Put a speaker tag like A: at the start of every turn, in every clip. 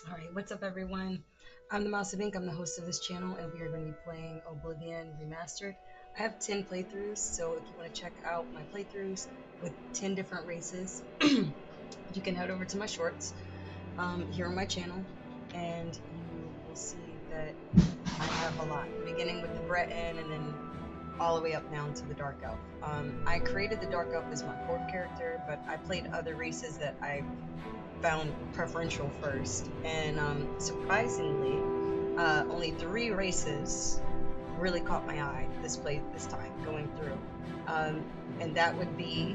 A: Alright, what's up everyone? I'm DaMouseOfInk, I'm the host of this channel, and we are going to be playing Oblivion Remastered. I have 10 playthroughs, so if you want to check out my playthroughs with 10 different races, you can head over to my shorts here on my channel, and you will see that I have a lot, beginning with the Breton and then all the way up down to the Dark Elf. I created the Dark Elf as my fourth character, but I played other races that I found preferential first. And surprisingly, only three races really caught my eye this time going through. And that would be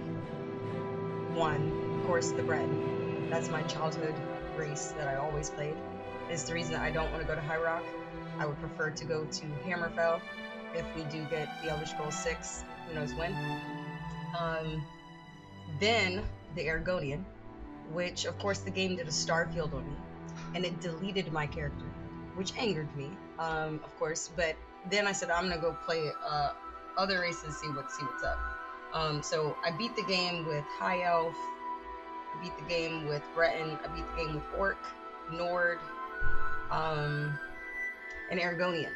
A: one, of course, the Breton. That's my childhood race that I always played. It's the reason I don't want to go to High Rock. I would prefer to go to Hammerfell if we do get the Elder Scrolls 6, who knows when. Um, then the Aragonian, which of course the game did a Starfield on me, and it deleted my character, which angered me, of course. But then I said I'm gonna go play other races, see what's up. So I beat the game with High Elf, I beat the game with Breton, I beat the game with Orc, Nord, and Aragonian,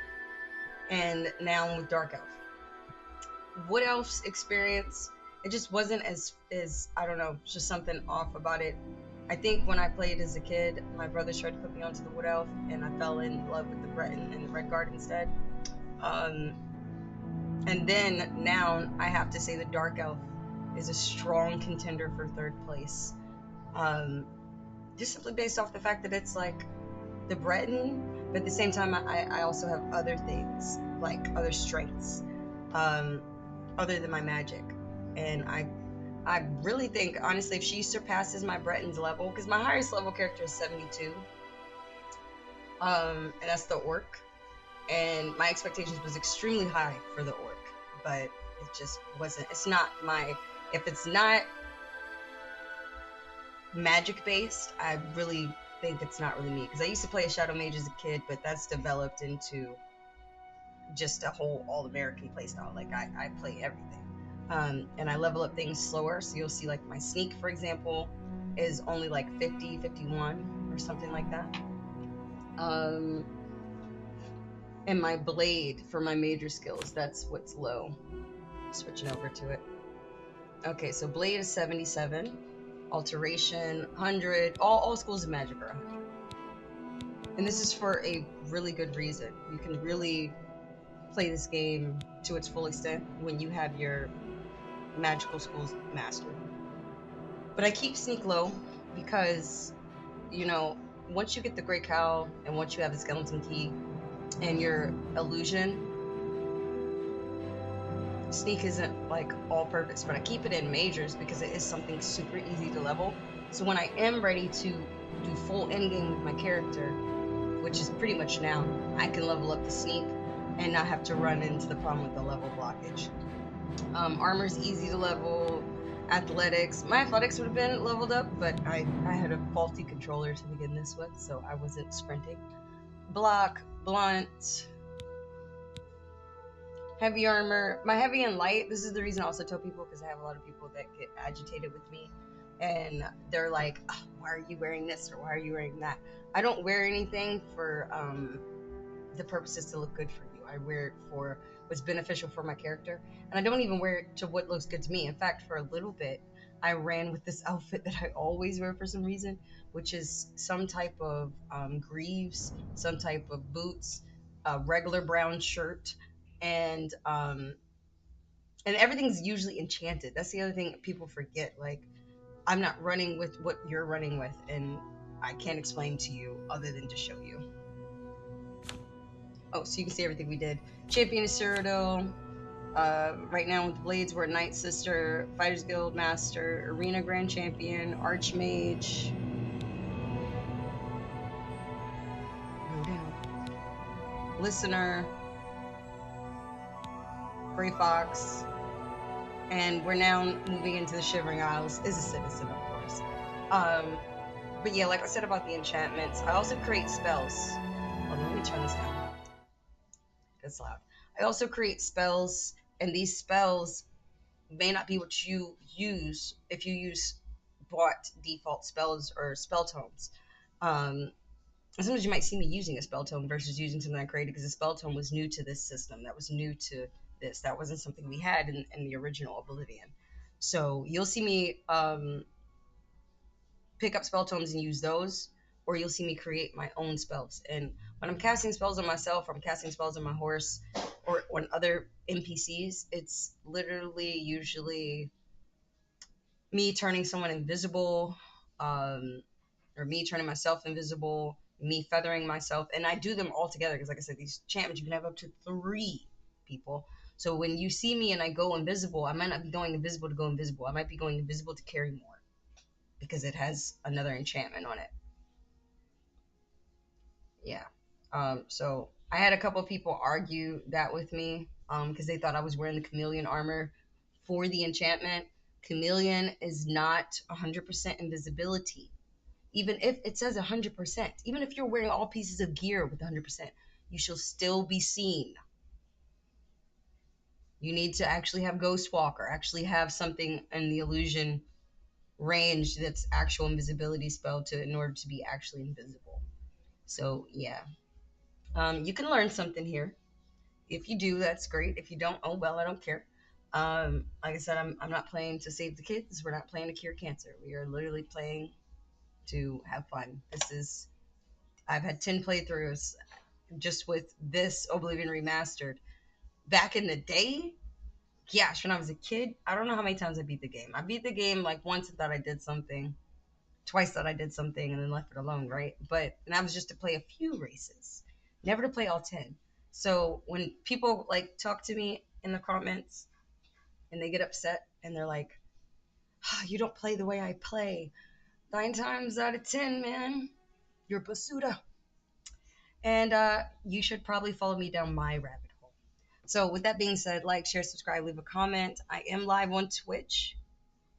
A: and now I'm with Dark Elf. Wood Elf's experience, it just wasn't as I don't know, just something off about it. I think when I played as a kid, my brothers tried to put me onto the Wood Elf, and I fell in love with the Breton and the Red Guard instead. Um, and then now I have to say the Dark Elf is a strong contender for third place. Just simply based off the fact that it's like the Breton, but at the same time, I also have other things, like other strengths, other than my magic. And I really think, honestly, if she surpasses my Breton's level, because my highest level character is 72, and that's the Orc, and my expectations was extremely high for the Orc, but it just wasn't. It's not my. If it's not magic based, I really think it's not really me. Because I used to play a Shadow Mage as a kid, but that's developed into just a whole all-American playstyle. Like I play everything. And I level up things slower. So you'll see like my sneak, for example, is only like 50, 51 or something like that. Um, and my blade for my major skills, that's what's low. Switching over to it. Okay, so blade is 77, alteration 100, all schools of magic are 100. And this is for a really good reason. You can really play this game to its full extent when you have your magical schools mastered. But I keep sneak low because, you know, once you get the Great Cowl and once you have the skeleton key and your illusion, sneak isn't like all purpose, but I keep it in majors because it is something super easy to level. So when I am ready to do full endgame with my character, which is pretty much now, I can level up the sneak and not have to run into the problem with the level blockage. Armor's easy to level. Athletics, my athletics would have been leveled up, but I had a faulty controller to begin this with, so I wasn't sprinting. Block, blunt, heavy armor. My heavy and light, this is the reason I also tell people, because I have a lot of people that get agitated with me, and they're like, oh, why are you wearing this, or why are you wearing that? I don't wear anything for the purpose is to look good for you. I wear it for what's beneficial for my character, and I don't even wear it to what looks good to me. In fact, for a little bit, I ran with this outfit that I always wear for some reason, which is some type of greaves, some type of boots, a regular brown shirt, and everything's usually enchanted. That's the other thing people forget. Like, I'm not running with what you're running with, and I can't explain to you other than to show you. Oh, so you can see everything we did. Champion is Cyrodiil. Right now with Blades, we're Night Sister, Fighters Guild Master, Arena Grand Champion, Archmage. Go down. Listener, Grey Fox. And we're now moving into the Shivering Isles. Is a citizen, of course. But yeah, like I said about the enchantments, I also create spells. Hold on, let me turn this down. It's loud. I also create spells, and these spells may not be what you use if you use bought default spells or spell tomes. sometimes you might see me using a spell tome versus using something I created, because the spell tome was new to this system. That was new to this. That wasn't something we had in the original Oblivion. So you'll see me pick up spell tomes and use those, or you'll see me create my own spells. And when I'm casting spells on myself, or I'm casting spells on my horse, or on other NPCs, it's literally usually me turning someone invisible, or me turning myself invisible, me feathering myself, and I do them all together because, like I said, these enchantments you can have up to 3 people. So when you see me and I go invisible, I might not be going invisible to go invisible. I might be going invisible to carry more because it has another enchantment on it. Yeah. So I had a couple of people argue that with me because they thought I was wearing the chameleon armor for the enchantment. Chameleon is not 100% invisibility. Even if it says 100%, even if you're wearing all pieces of gear with 100%, you shall still be seen. You need to actually have Ghost Walk, or actually have something in the illusion range that's actual invisibility spell to in order to be actually invisible. So yeah, you can learn something here. If you do, that's great. If you don't, oh well, I don't care. Like I said, I'm not playing to save the kids. We're not playing to cure cancer. We are literally playing to have fun. I've had 10 playthroughs just with this Oblivion remastered. Back in the day, gosh, when I was a kid, I don't know how many times I beat the game. I beat the game like once and thought I did something, twice thought I did something, and then left it alone, right? And that was just to play a few races, never to play all 10. So when people like talk to me in the comments and they get upset and they're like, oh, you don't play the way I play. 9 times out of 10, man, you're basuda. And you should probably follow me down my rabbit hole. So with that being said, like, share, subscribe, leave a comment. I am live on Twitch.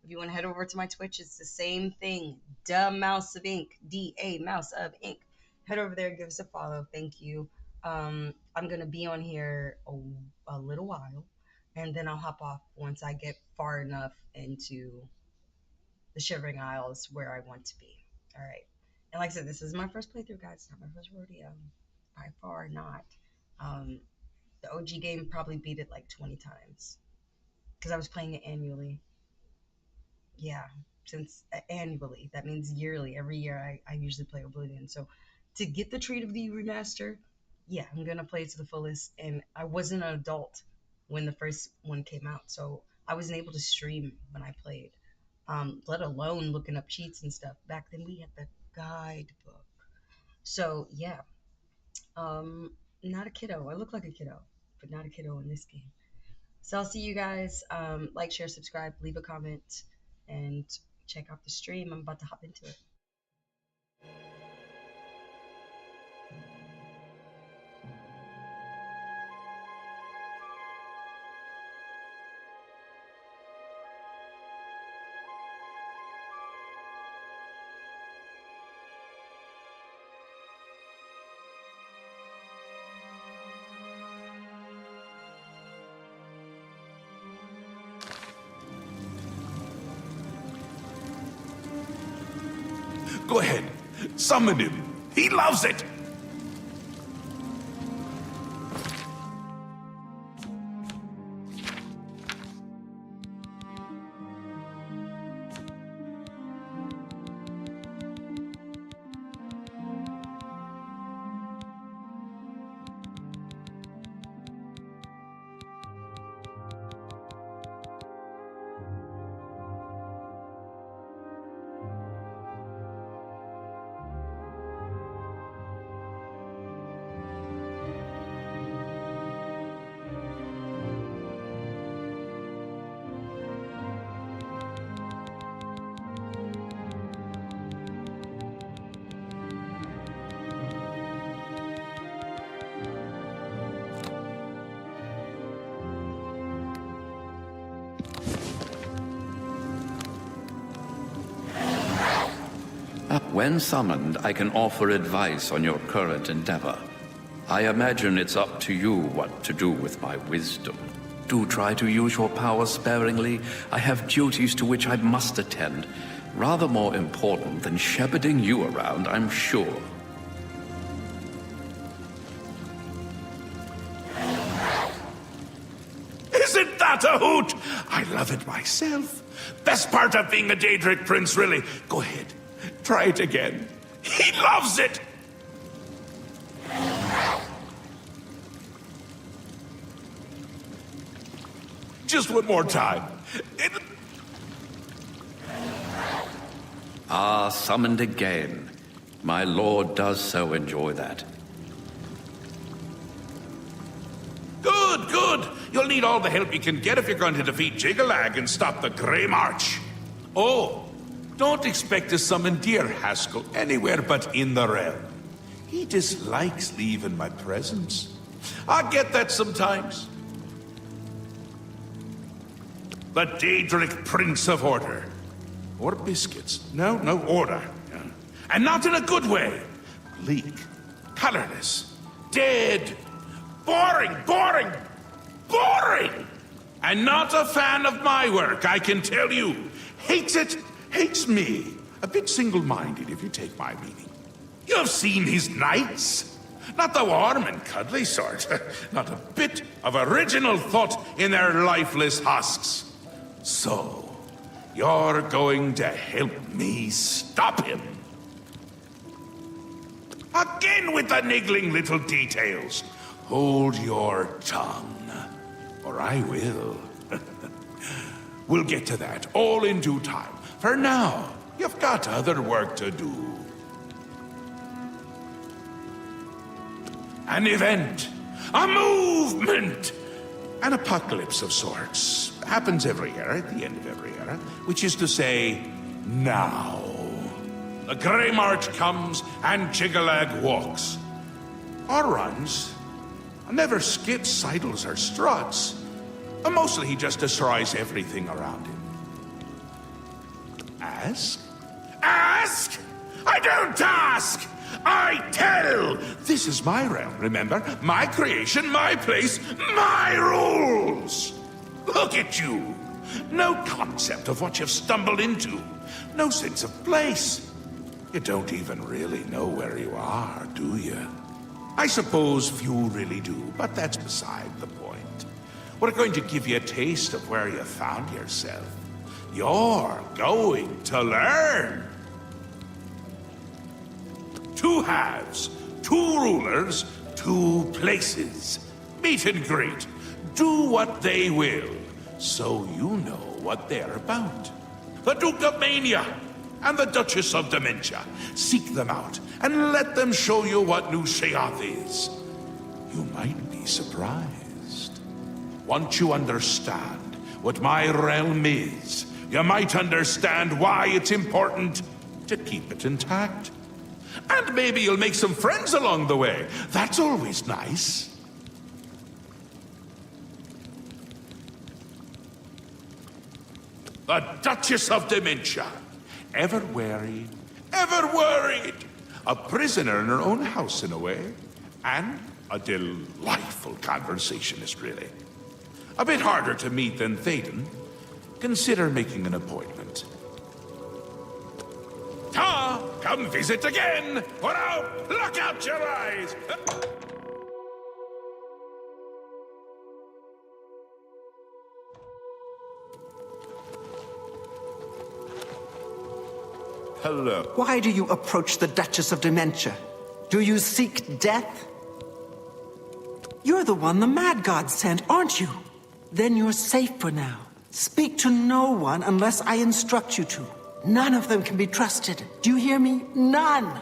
A: If you want to head over to my Twitch, it's the same thing. DaMouseOfInk. DaMouseOfInk. Head over there, give us a follow. Thank you. I'm going to be on here a little while, and then I'll hop off once I get far enough into the Shivering Isles where I want to be. All right. And like I said, this is my first playthrough, guys. It's not my first rodeo. By far not. The OG game probably beat it like 20 times because I was playing it annually. Yeah, since annually. That means yearly. Every year I usually play Oblivion. So to get the treat of the remaster, yeah, I'm going to play it to the fullest. And I wasn't an adult when the first one came out. So I wasn't able to stream when I played, let alone looking up cheats and stuff. Back then we had the guidebook. So yeah, not a kiddo. I look like a kiddo, but not a kiddo in this game. So I'll see you guys. Like, share, subscribe, leave a comment, and check out the stream. I'm about to hop into it.
B: Go ahead. Summon him. He loves it.
C: When summoned, I can offer advice on your current endeavor. I imagine it's up to you what to do with my wisdom. Do try to use your power sparingly. I have duties to which I must attend. Rather more important than shepherding you around, I'm sure.
B: not a hoot. I love it myself. Best part of being a Daedric prince, really. Go ahead. Try it again. He loves it. Just one more time.
C: Ah, summoned again. My lord does so enjoy that.
B: Good, good. You'll need all the help you can get if you're going to defeat Jiggalag and stop the Grey March. Oh, don't expect to summon dear Haskell anywhere but in the realm. He dislikes leaving my presence. I get that sometimes. The Daedric Prince of Order. Or biscuits. No, no, order. And not in a good way. Bleak, colorless, dead, boring, boring, boring! And not a fan of my work, I can tell you. Hates it, hates me. A bit single-minded, if you take my meaning. You've seen his knights. Not the warm and cuddly sort. Not a bit of original thought in their lifeless husks. So, you're going to help me stop him. Again with the niggling little details. Hold your tongue, or I will. We'll get to that all in due time. For now, you've got other work to do. An event, a movement, an apocalypse of sorts. Happens every era, at the end of every era, which is to say, now. The Grey March comes and Jiggalag walks. Or runs. Never skips, sidles, or struts. Mostly he just destroys everything around him. Ask? Ask? I don't ask! I tell! This is my realm, remember? My creation, my place, my rules! Look at you! No concept of what you've stumbled into. No sense of place. You don't even really know where you are, do you? I suppose few really do, but that's beside the point. We're going to give you a taste of where you found yourself. You're going to learn. 2 halves, 2 rulers, 2 places. Meet and greet. Do what they will, so you know what they're about. The Duke of Mania and the Duchess of Dementia. Seek them out and let them show you what New Sheoth is. You might be surprised. Once you understand what my realm is, you might understand why it's important to keep it intact. And maybe you'll make some friends along the way. That's always nice. The Duchess of Dementia. Ever wary, ever worried. A prisoner in her own house, in a way. And a delightful conversationist, really. A bit harder to meet than Théoden. Consider making an appointment. Ta! Come visit again! Or I'll pluck out your eyes! Hello.
D: Why do you approach the Duchess of Dementia? Do you seek death? You're the one the Mad God sent, aren't you? Then you're safe for now. Speak to no one unless I instruct you to. None of them can be trusted. Do you hear me? None!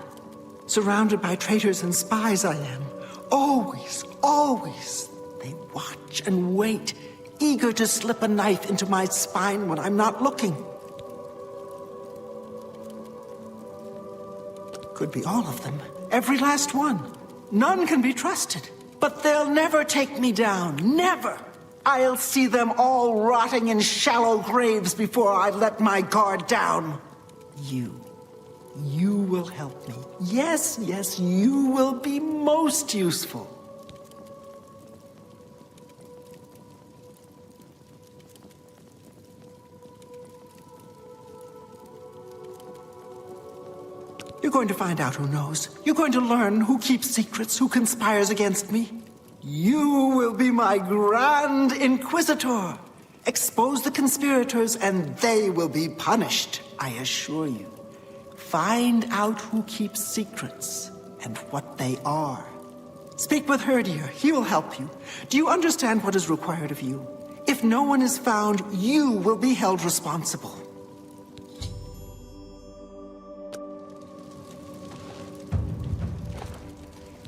D: Surrounded by traitors and spies I am. Always, always. They watch and wait, eager to slip a knife into my spine when I'm not looking. Could be all of them. Every last one. None can be trusted. But they'll never take me down. Never! I'll see them all rotting in shallow graves before I let my guard down. You will help me. Yes, yes, you will be most useful. You're going to find out who knows. You're going to learn who keeps secrets, who conspires against me. You will be my Grand Inquisitor. Expose the conspirators and they will be punished, I assure you. Find out who keeps secrets and what they are. Speak with Herdier. He will help you. Do you understand what is required of you? If no one is found, you will be held responsible.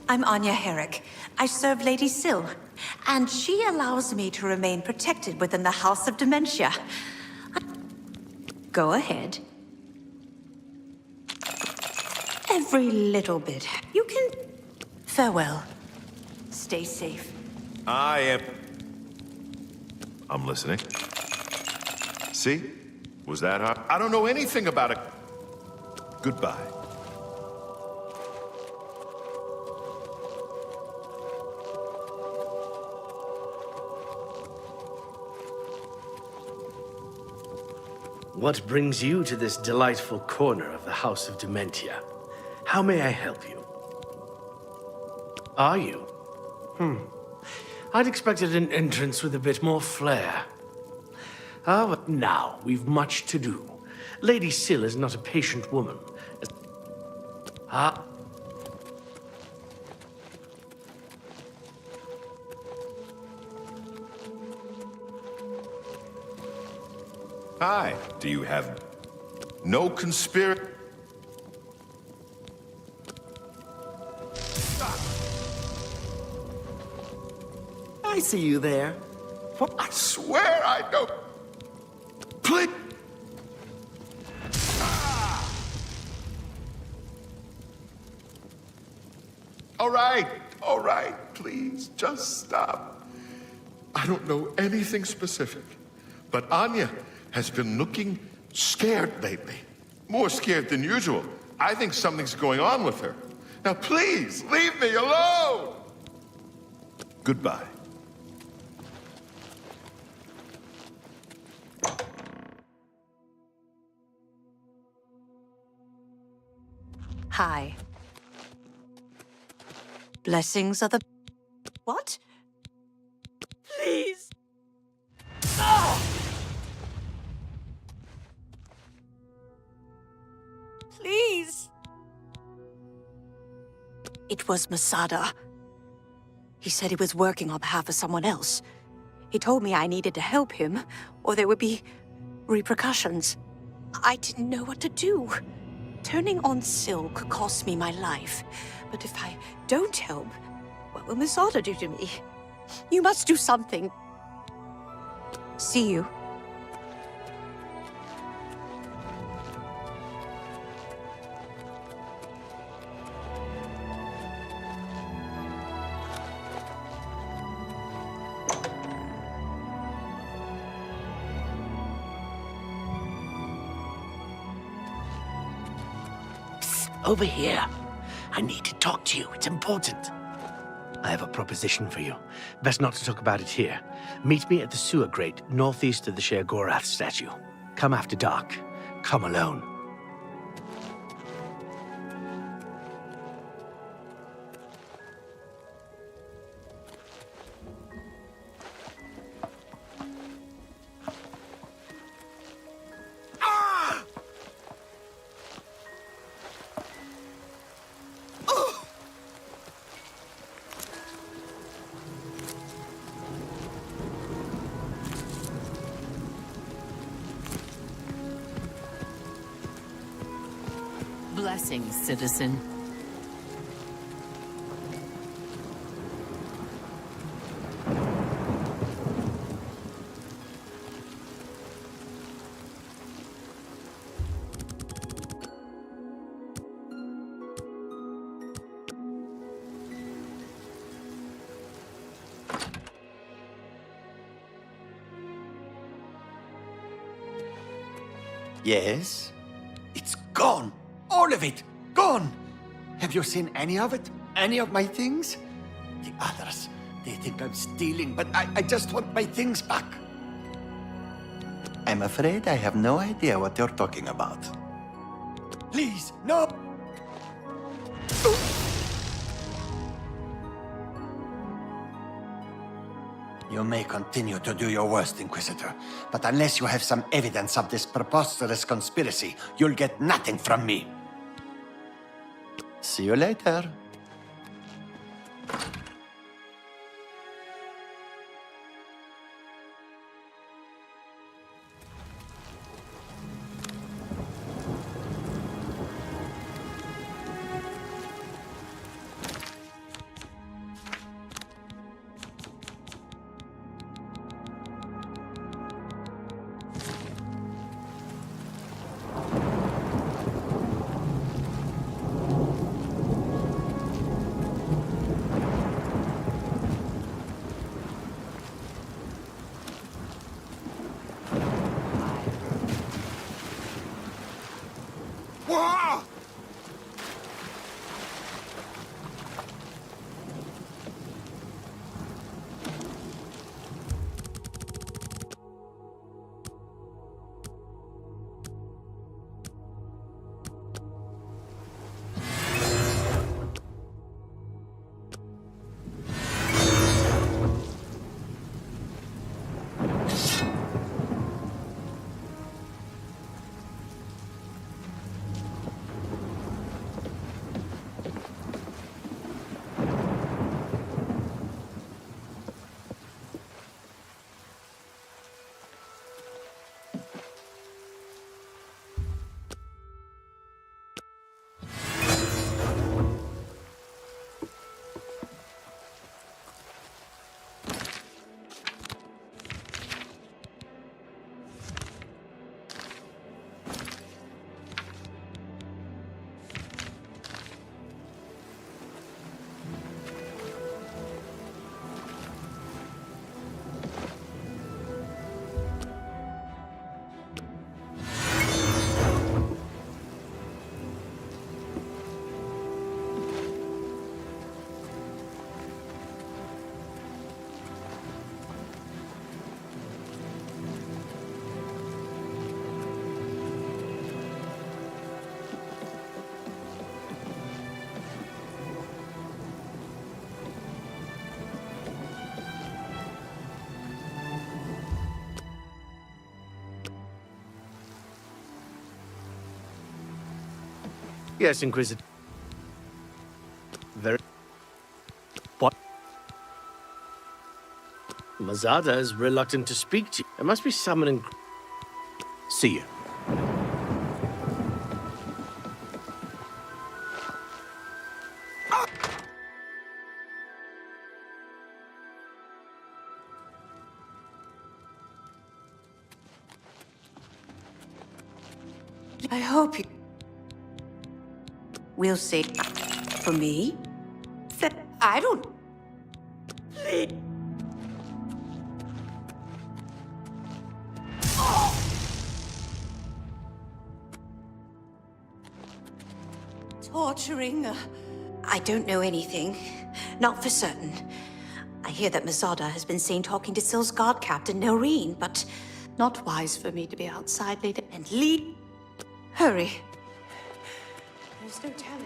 E: I'm Anya Herrick. I serve Lady Syl, and she allows me to remain protected within the House of Dementia. Go ahead. Every little bit. You can... Farewell. Stay safe.
F: I'm listening. See? Was that hard? I don't know anything about it. Goodbye.
G: What brings you to this delightful corner of the House of Dementia? How may I help you? Are you? I'd expected an entrance with a bit more flair. Ah, but now we've much to do. Lady Syl is not a patient woman. Ah.
F: Hi. Do you have no conspiracy?
D: I see you there. What?
F: I swear I don't. Please. All right, please, just stop. I don't know anything specific, but Anya has been looking scared lately. More scared than usual. I think something's going on with her. Now, please, leave me alone! Goodbye.
E: Hi. Blessings of the... What? Please! No! Please! It was Masada. He said he was working on behalf of someone else. He told me I needed to help him, or there would be repercussions. I didn't know what to do. Turning on Syl could cost me my life. But if I don't help, what will Masada do to me? You must do something. See you.
G: Over here. I need to talk to you. It's important. I have a proposition for you. Best not to talk about it here. Meet me at the sewer grate, northeast of the Sher Gorath statue. Come after dark. Come alone.
H: Blessings, citizen.
I: Yes? It's gone! All of it! Gone! Have you seen any of it? Any of my things? The others, they think I'm stealing, but I just want my things back. I'm afraid I have no idea what you're talking about. Please, no! You may continue to do your worst, Inquisitor, but unless you have some evidence of this preposterous conspiracy, you'll get nothing from me. See you later.
B: Whoa!
G: Yes, Inquisitor. Very... What? Mazada is reluctant to speak to you. There must be someone. See you.
E: I hope you... We'll see. For me? I don't... Torturing? I don't know anything. Not for certain. I hear that Mazada has been seen talking to Sil's guard captain, Noreen, but not wise for me to be outside later and lead... Hurry. There's no telling.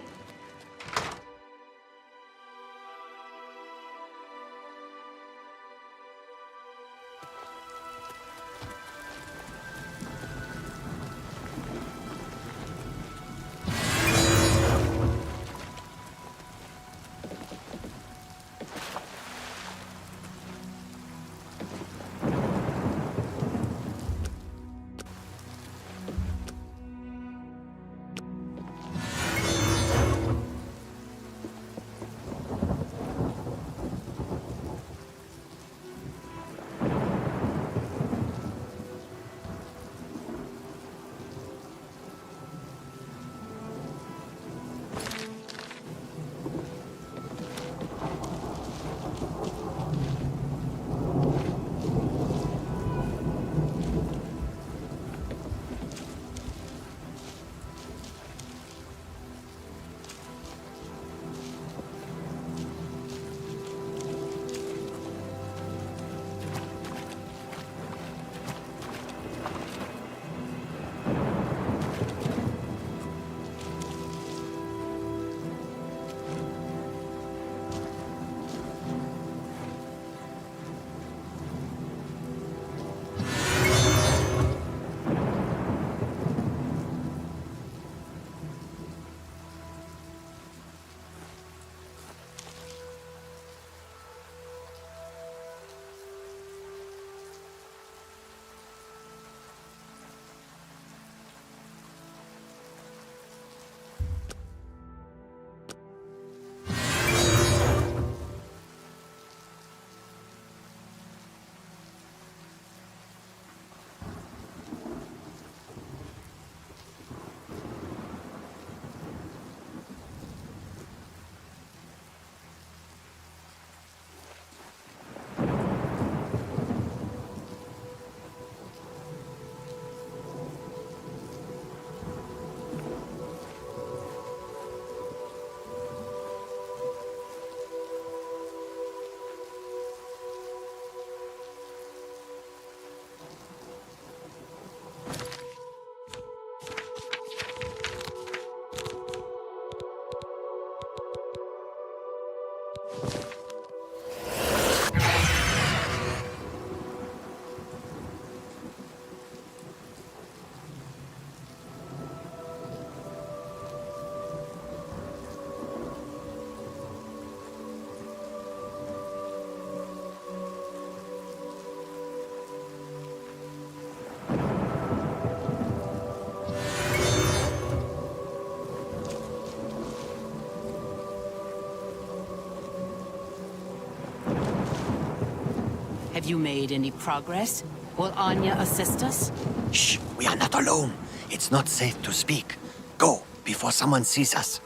H: Have you made any progress? Will Anya assist us?
I: Shh, we are not alone. It's not safe to speak. Go, before someone sees us.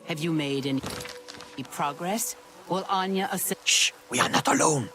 H: Have you made any progress? Will Anya assist?
I: Shh, we are not alone.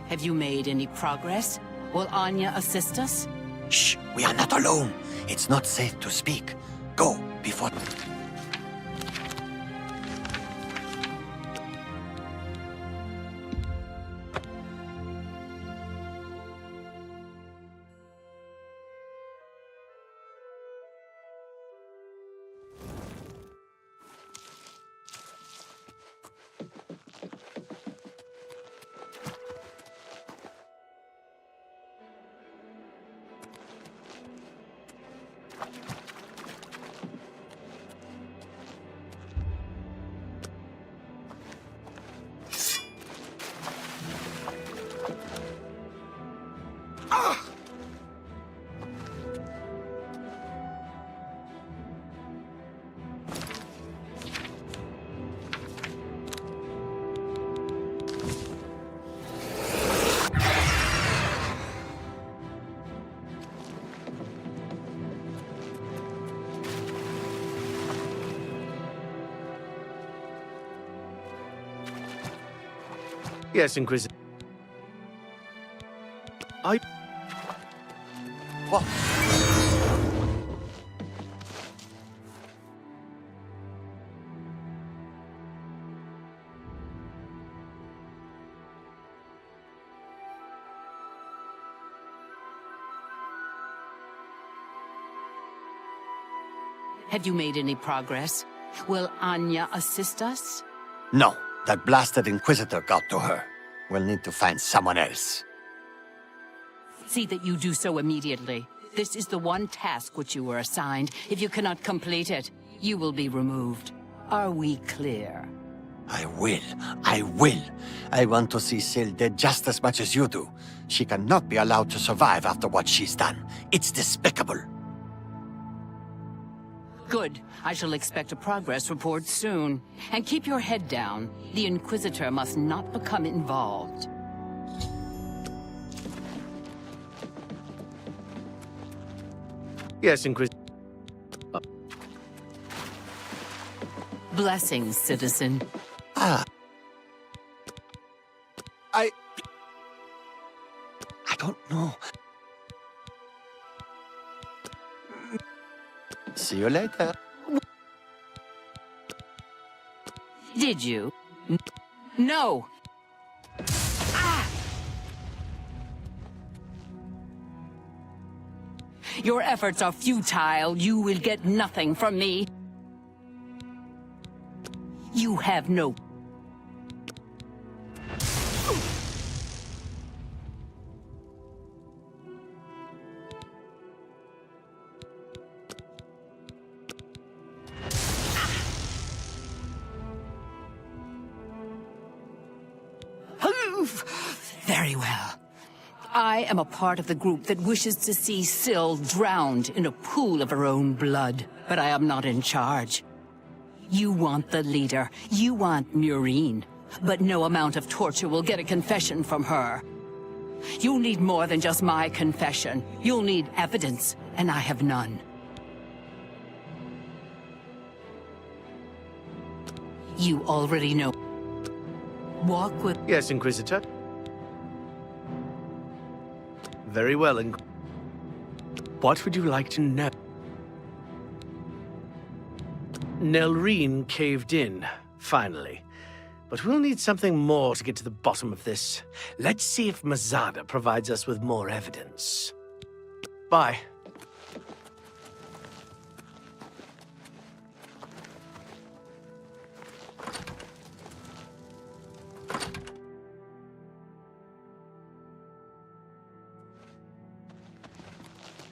H: Have you made any progress? Will Anya assist us?
I: Shh, we are not alone. It's not safe to speak. Go, before...
G: Yes, Inquisitor. I...
I: What?
H: Have you made any progress? Will Anya assist us?
I: No, that blasted Inquisitor got to her. We'll need to find someone else.
H: See that you do so immediately. This is the one task which you were assigned. If you cannot complete it, you will be removed. Are we clear?
I: I will. I will. I want to see Syl dead just as much as you do. She cannot be allowed to survive after what she's done. It's despicable.
H: Good. I shall expect a progress report soon. And keep your head down. The Inquisitor must not become involved.
G: Yes, Inquisitor.
H: Blessings, citizen.
I: I don't know. See you later.
H: Did you? No! Ah! Your efforts are futile. You will get nothing from me. You have no... Very well. I am a part of the group that wishes to see Syl drowned in a pool of her own blood, but I am not in charge. You want the leader. You want Murine. But no amount of torture will get a confession from her. You'll need more than just my confession. You'll need evidence, and I have none. You already know. Walk with...
G: Yes, Inquisitor. Very well, what would you like to know? Nelrine caved in, finally. But we'll need something more to get to the bottom of this. Let's see if Mazada provides us with more evidence. Bye.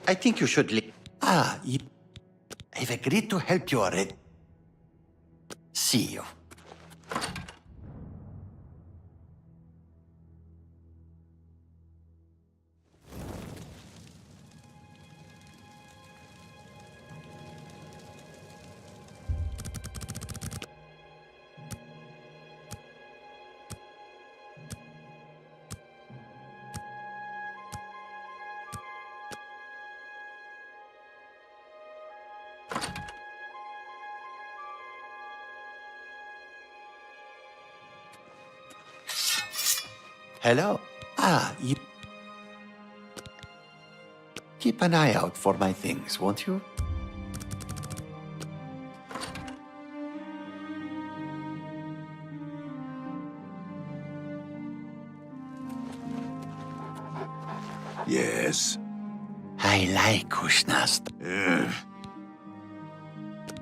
I: I think you should leave. I've agreed to help you already. See you. Hello. You... Keep an eye out for my things, won't you?
B: Yes.
I: I like Kushnast.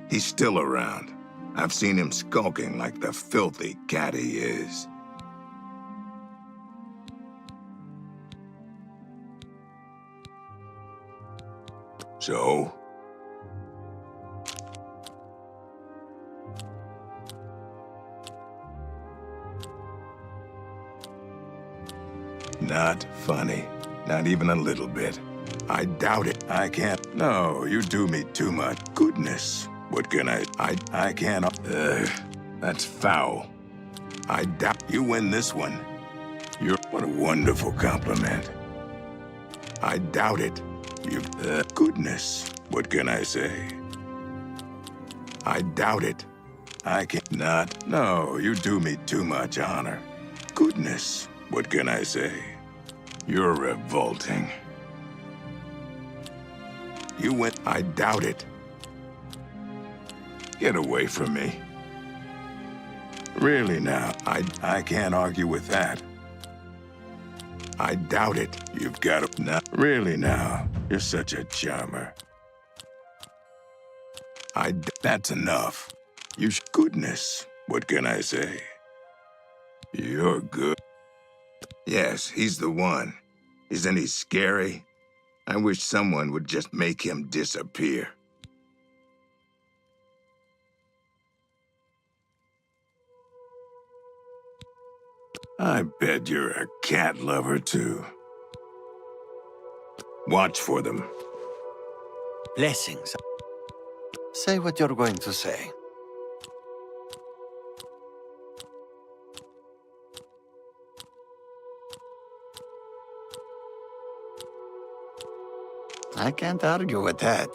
J: He's still around. I've seen him skulking like the filthy cat he is. So? Not funny. Not even a little bit. I doubt it. I can't. No, you do me too much. Goodness. What can I can't. That's foul. I doubt you win this one. What a wonderful compliment. I doubt it. Goodness. What can I say? I doubt it. I can't. Not. No, you do me too much honor. Goodness, what can I say? You're revolting. You went... I doubt it. Get away from me. Really now, I can't argue with that. I doubt it. You've got to... No, really now, you're such a charmer. That's enough. Goodness, what can I say? You're good. Yes, he's the one. Isn't he scary? I wish someone would just make him disappear. I bet you're a cat lover, too. Watch for them.
I: Blessings. Say what you're going to say. I can't argue with that.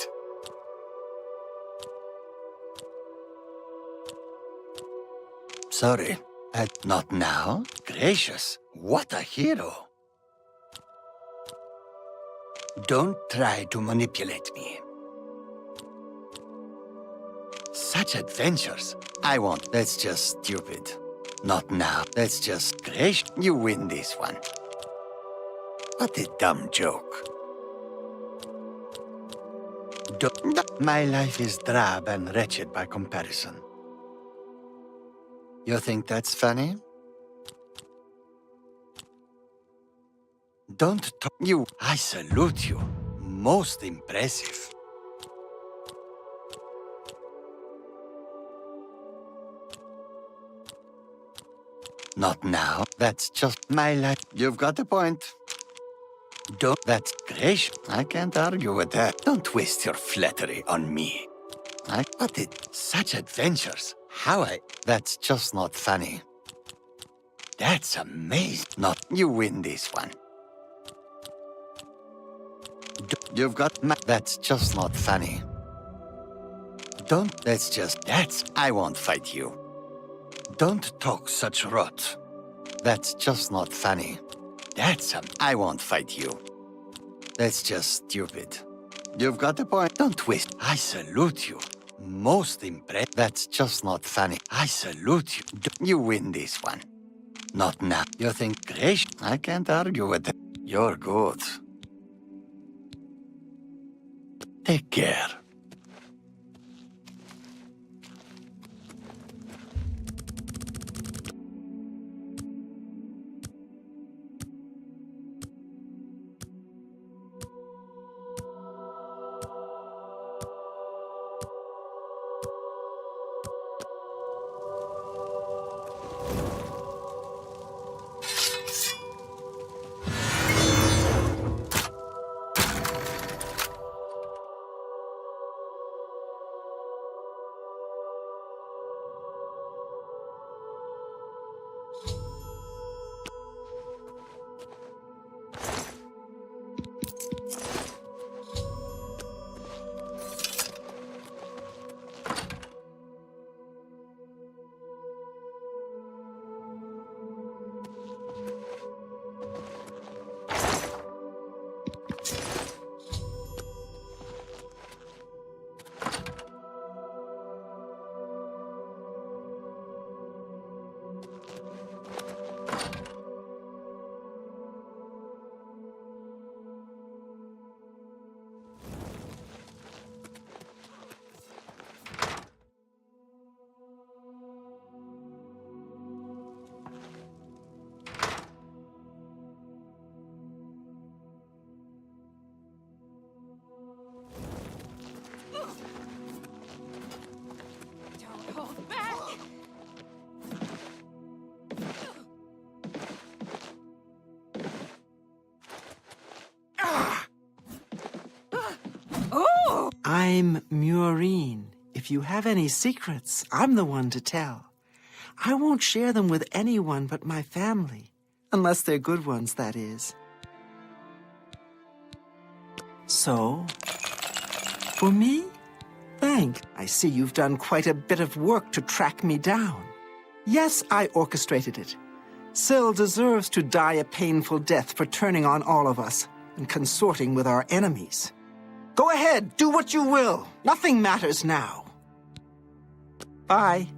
I: Sorry. Not now? Gracious, what a hero. Don't try to manipulate me. Such adventures. I won't. That's just stupid. Not now. That's just gracious. You win this one. What a dumb joke. My life is drab and wretched by comparison. You think that's funny? Don't talk. You. I salute you. Most impressive. Not now. That's just my life. You've got a point. Don't. That's gracious. I can't argue with that. Don't waste your flattery on me. What it? Such adventures. How I... That's just not funny. That's amazing. Not... You win this one. You've got my... That's just not funny. Don't... That's just... That's... I won't fight you. Don't talk such rot. That's just not funny. That's I won't fight you. That's just stupid. You've got a point. Don't waste. I salute you. Most impressed. That's just not funny. I salute you. You win this one. Not now. You think gracious? I can't argue with that. You're good. Take care.
D: I'm Murine. If you have any secrets, I'm the one to tell. I won't share them with anyone but my family. Unless they're good ones, that is. So, for me? Thanks. I see you've done quite a bit of work to track me down. Yes, I orchestrated it. Syl deserves to die a painful death for turning on all of us and consorting with our enemies. Go ahead, do what you will. Nothing matters now. Bye.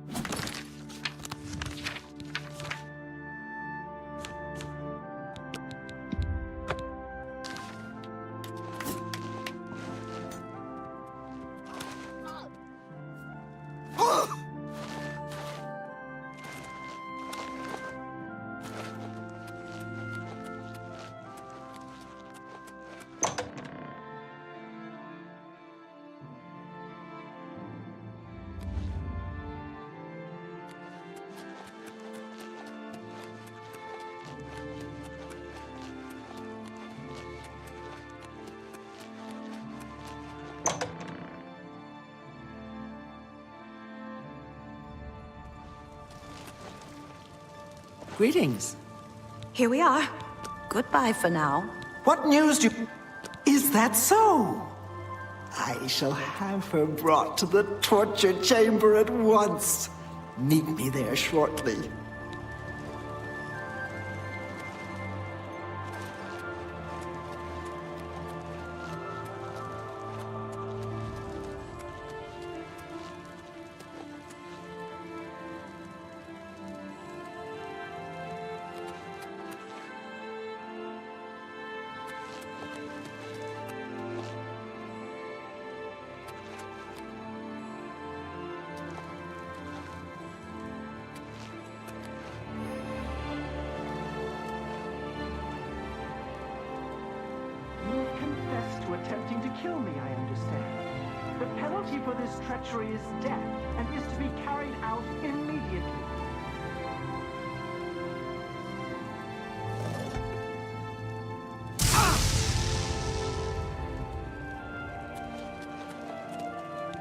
D: Greetings.
E: Here we are. Goodbye for now.
D: What news do you... Is that so? I shall have her brought to the torture chamber at once. Meet me there shortly.
K: Attempting to kill me, I understand. The penalty for this treachery is death, and is to be carried out immediately.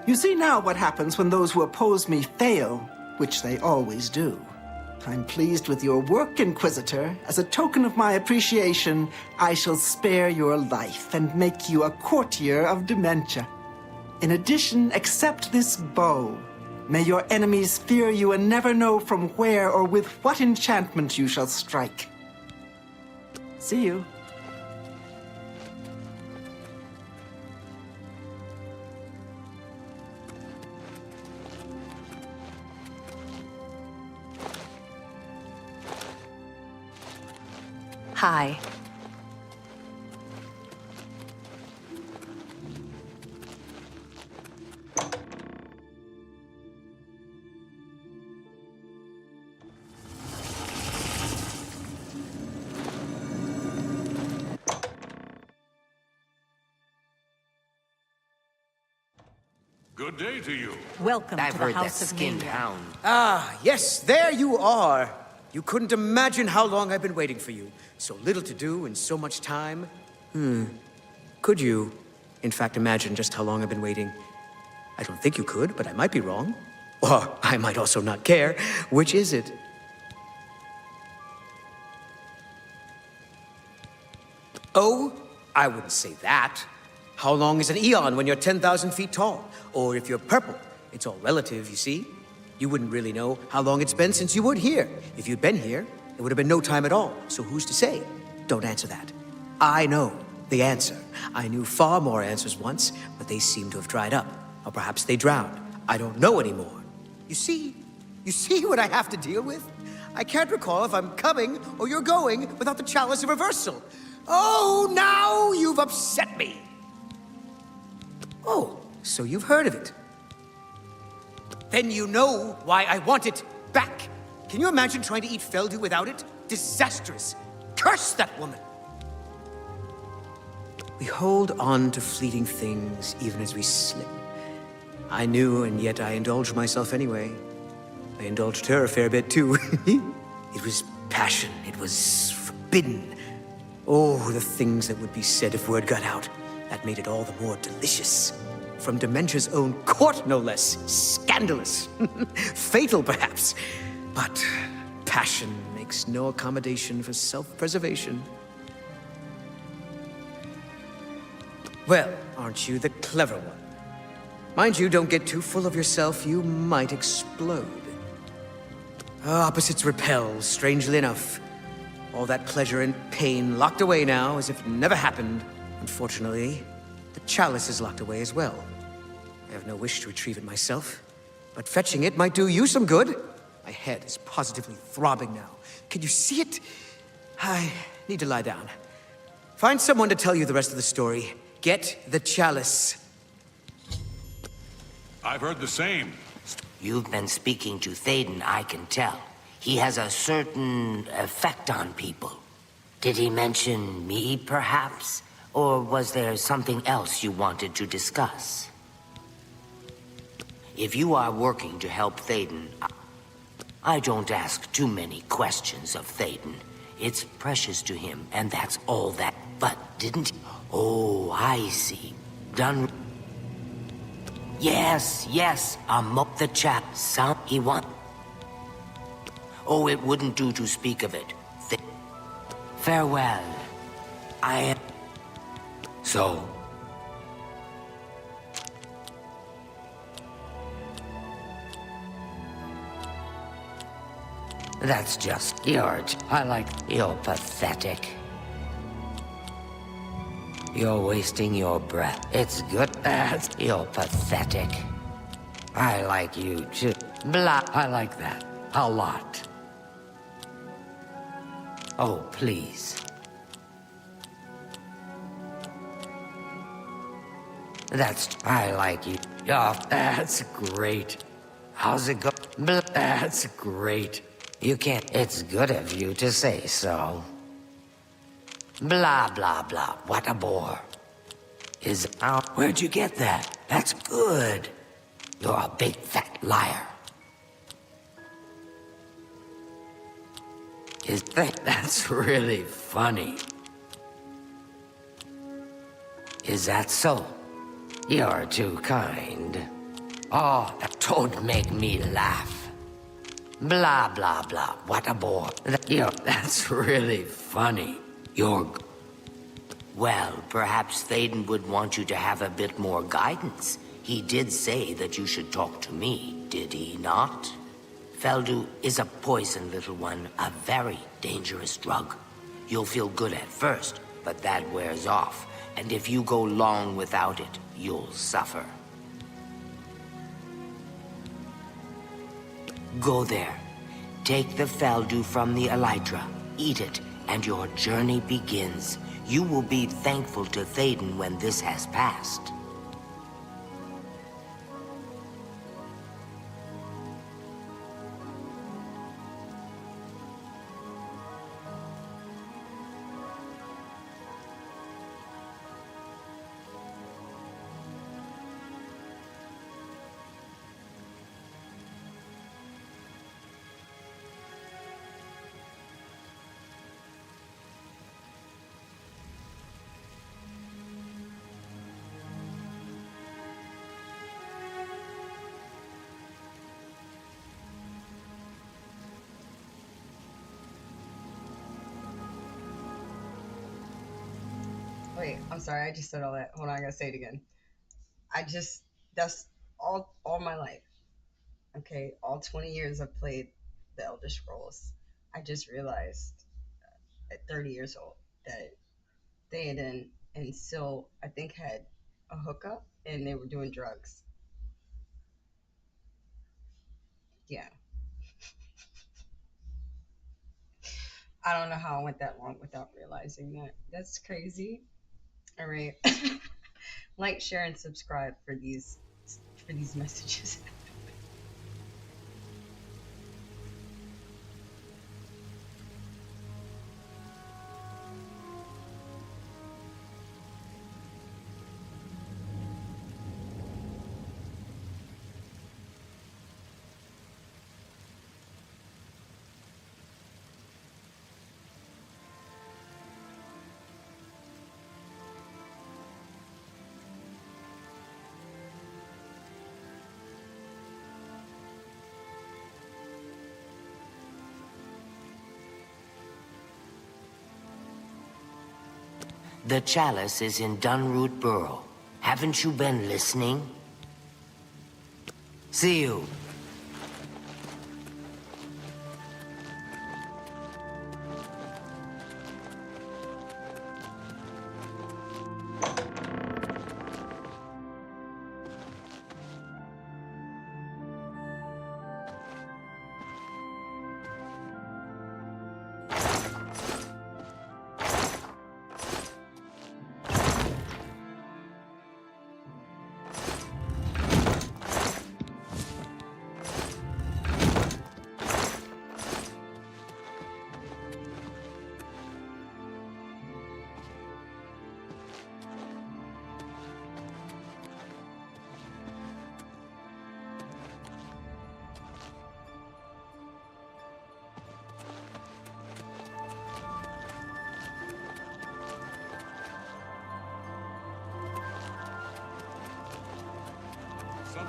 D: You see now what happens when those who oppose me fail, which they always do. I'm pleased with your work, Inquisitor. As a token of my appreciation, I shall spare your life and make you a courtier of dementia. In addition, accept this bow. May your enemies fear you and never know from where or with what enchantment you shall strike. See you.
E: Hi.
B: Good day to you.
H: Welcome
L: I've
H: to the
L: heard that
H: House of
L: skinned
H: Mania.
L: hound.
M: Ah, yes, there you are. You couldn't imagine how long I've been waiting for you. So little to do and so much time. Could you, in fact, imagine just how long I've been waiting? I don't think you could, but I might be wrong. Or I might also not care. Which is it? Oh, I wouldn't say that. How long is an eon when you're 10,000 feet tall? Or if you're purple, it's all relative, you see? You wouldn't really know how long it's been since you were here. If you'd been here, it would have been no time at all. So who's to say? Don't answer that. I know the answer. I knew far more answers once, but they seem to have dried up. Or perhaps they drowned. I don't know anymore. You see what I have to deal with? I can't recall if I'm coming or you're going without the chalice of reversal. Oh, now you've upset me. Oh, so you've heard of it. Then you know why I want it back. Can you imagine trying to eat Feldu without it? Disastrous. Curse that woman. We hold on to fleeting things even as we slip. I knew, and yet I indulged myself anyway. I indulged her a fair bit, too. It was passion. It was forbidden. Oh, the things that would be said if word got out. That made it all the more delicious. From Dementia's own court, no less. Scandalous. Fatal, perhaps. But passion makes no accommodation for self-preservation. Well, aren't you the clever one? Mind you, don't get too full of yourself. You might explode. Opposites repel, strangely enough. All that pleasure and pain locked away now, as if it never happened. Unfortunately, the chalice is locked away as well. I have no wish to retrieve it myself, but fetching it might do you some good. My head is positively throbbing now. Can you see it? I need to lie down. Find someone to tell you the rest of the story. Get the chalice.
B: I've heard the same.
L: You've been speaking to Thaden, I can tell. He has a certain effect on people. Did he mention me, perhaps? Or was there something else you wanted to discuss? If you are working to help Thaden, I don't ask too many questions of Thaden. It's precious to him, and that's all that. But didn't... Oh, I see. Done... Yes, the chap. Some he want... Oh, it wouldn't do to speak of it. Farewell. I am... So... That's just... You're pathetic. You're wasting your breath. It's good. You're pathetic. I like you too. Blah. I like that. A lot. Oh, please. I like you. Oh, that's great. How's it go? Blah. That's great. You can't... It's good of you to say so. Blah, blah, blah. What a bore. Where'd you get that? That's good. You're a big fat liar. That's really funny. Is that so? You're too kind. Oh, don't make me laugh. Blah, blah, blah. What a bore. That's really funny. Well, perhaps Thaden would want you to have a bit more guidance. He did say that you should talk to me, did he not? Feldu is a poison, little one, a very dangerous drug. You'll feel good at first, but that wears off. And if you go long without it, you'll suffer. Go there. Take the Feldu from the Elytra. Eat it, and your journey begins. You will be thankful to Thaden when this has passed.
A: Wait, I'm sorry, I just said all that. Hold on, I gotta say it again. That's all my life. Okay, all 20 years I've played the Elder Scrolls. I just realized at 30 years old that Theoden and Syl, I think, had a hookup and they were doing drugs. Yeah. I don't know how I went that long without realizing that. That's crazy. All right. Like, share, and subscribe for these messages.
L: The chalice is in Dunroot Burrow. Haven't you been listening? See you.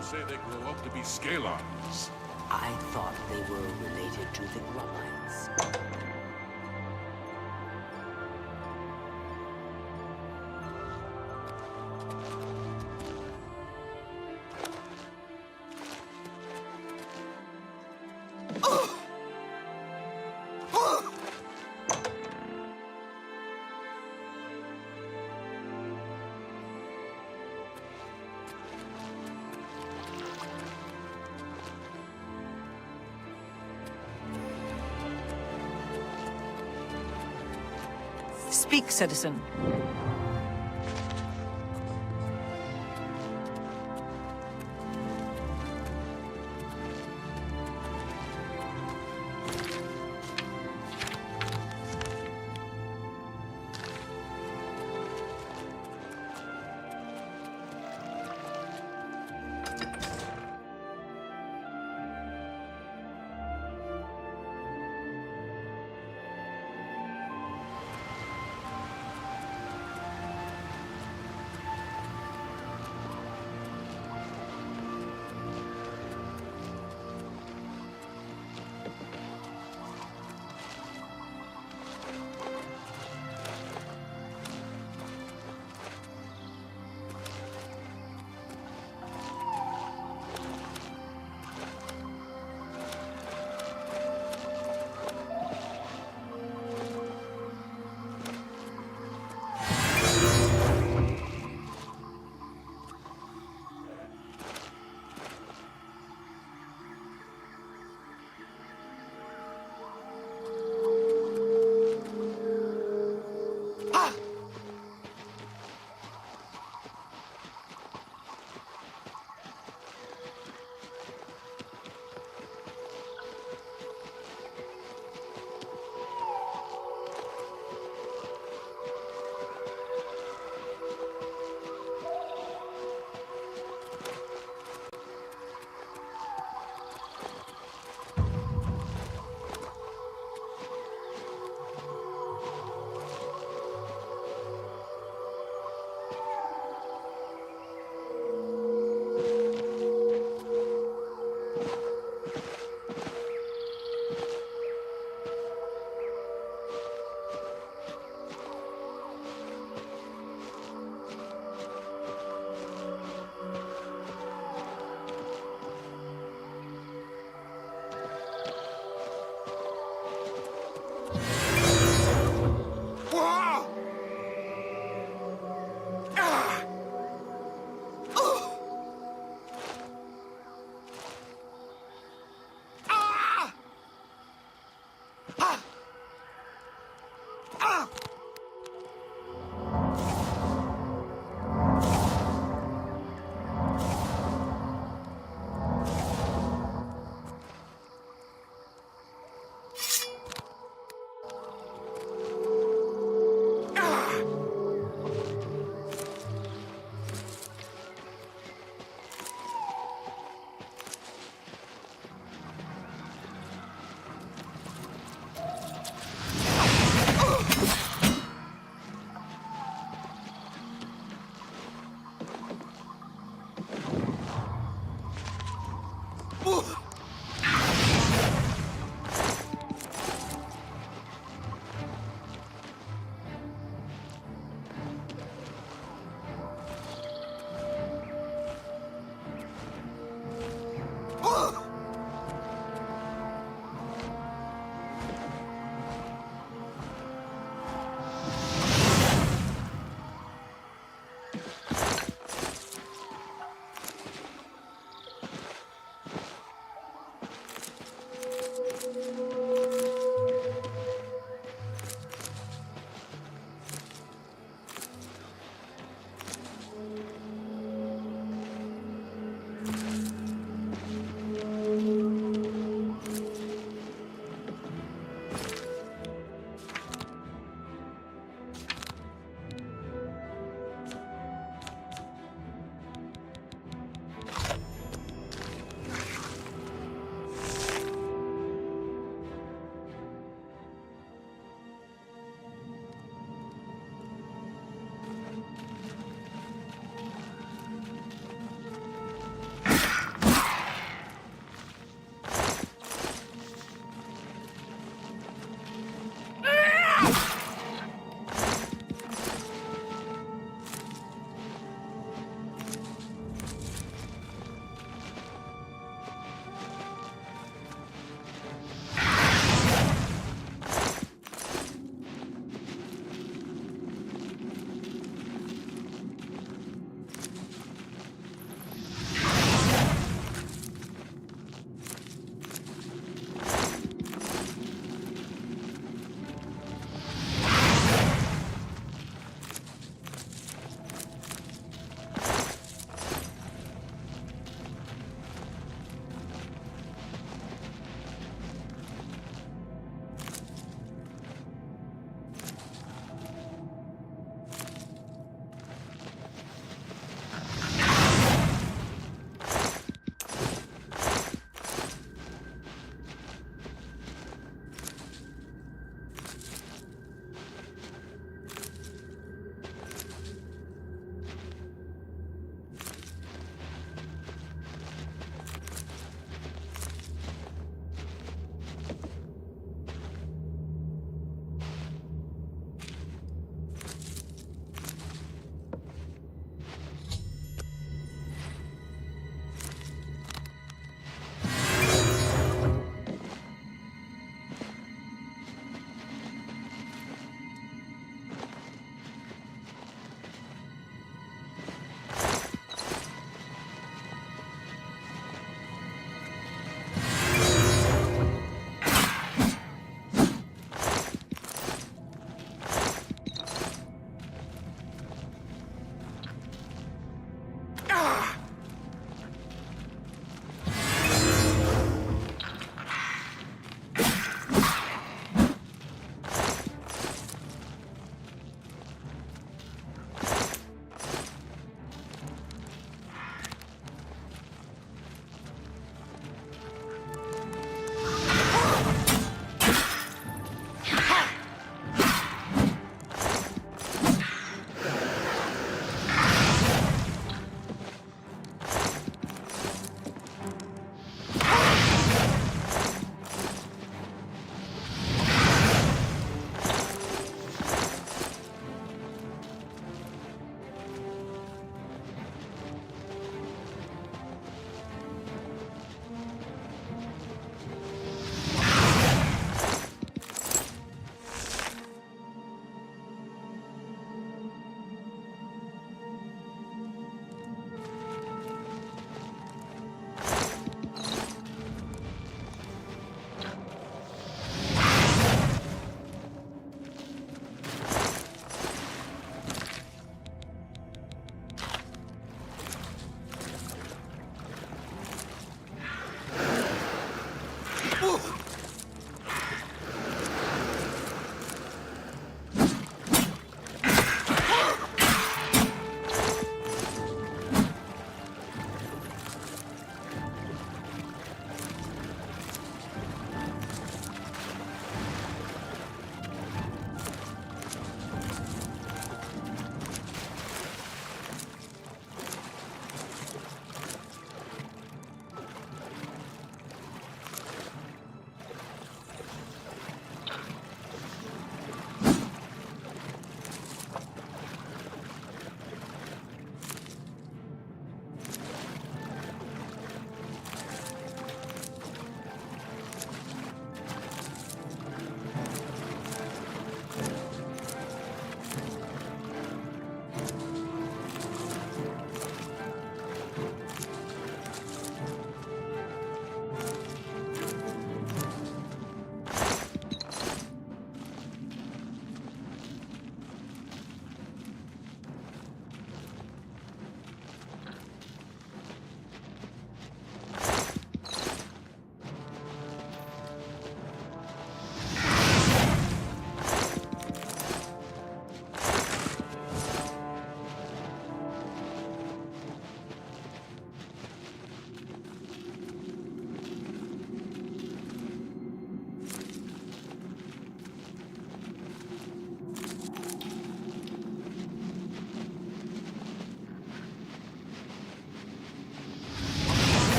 B: Some say they grow up to be scalons.
L: I thought they were related to the Grummites.
N: Speak, citizen.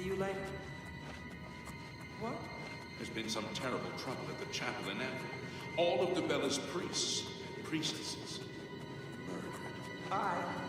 D: See you later. What?
B: There's been some terrible trouble at the chapel in Enfield. All of DeBella's priests and priestesses murdered.
D: Bye.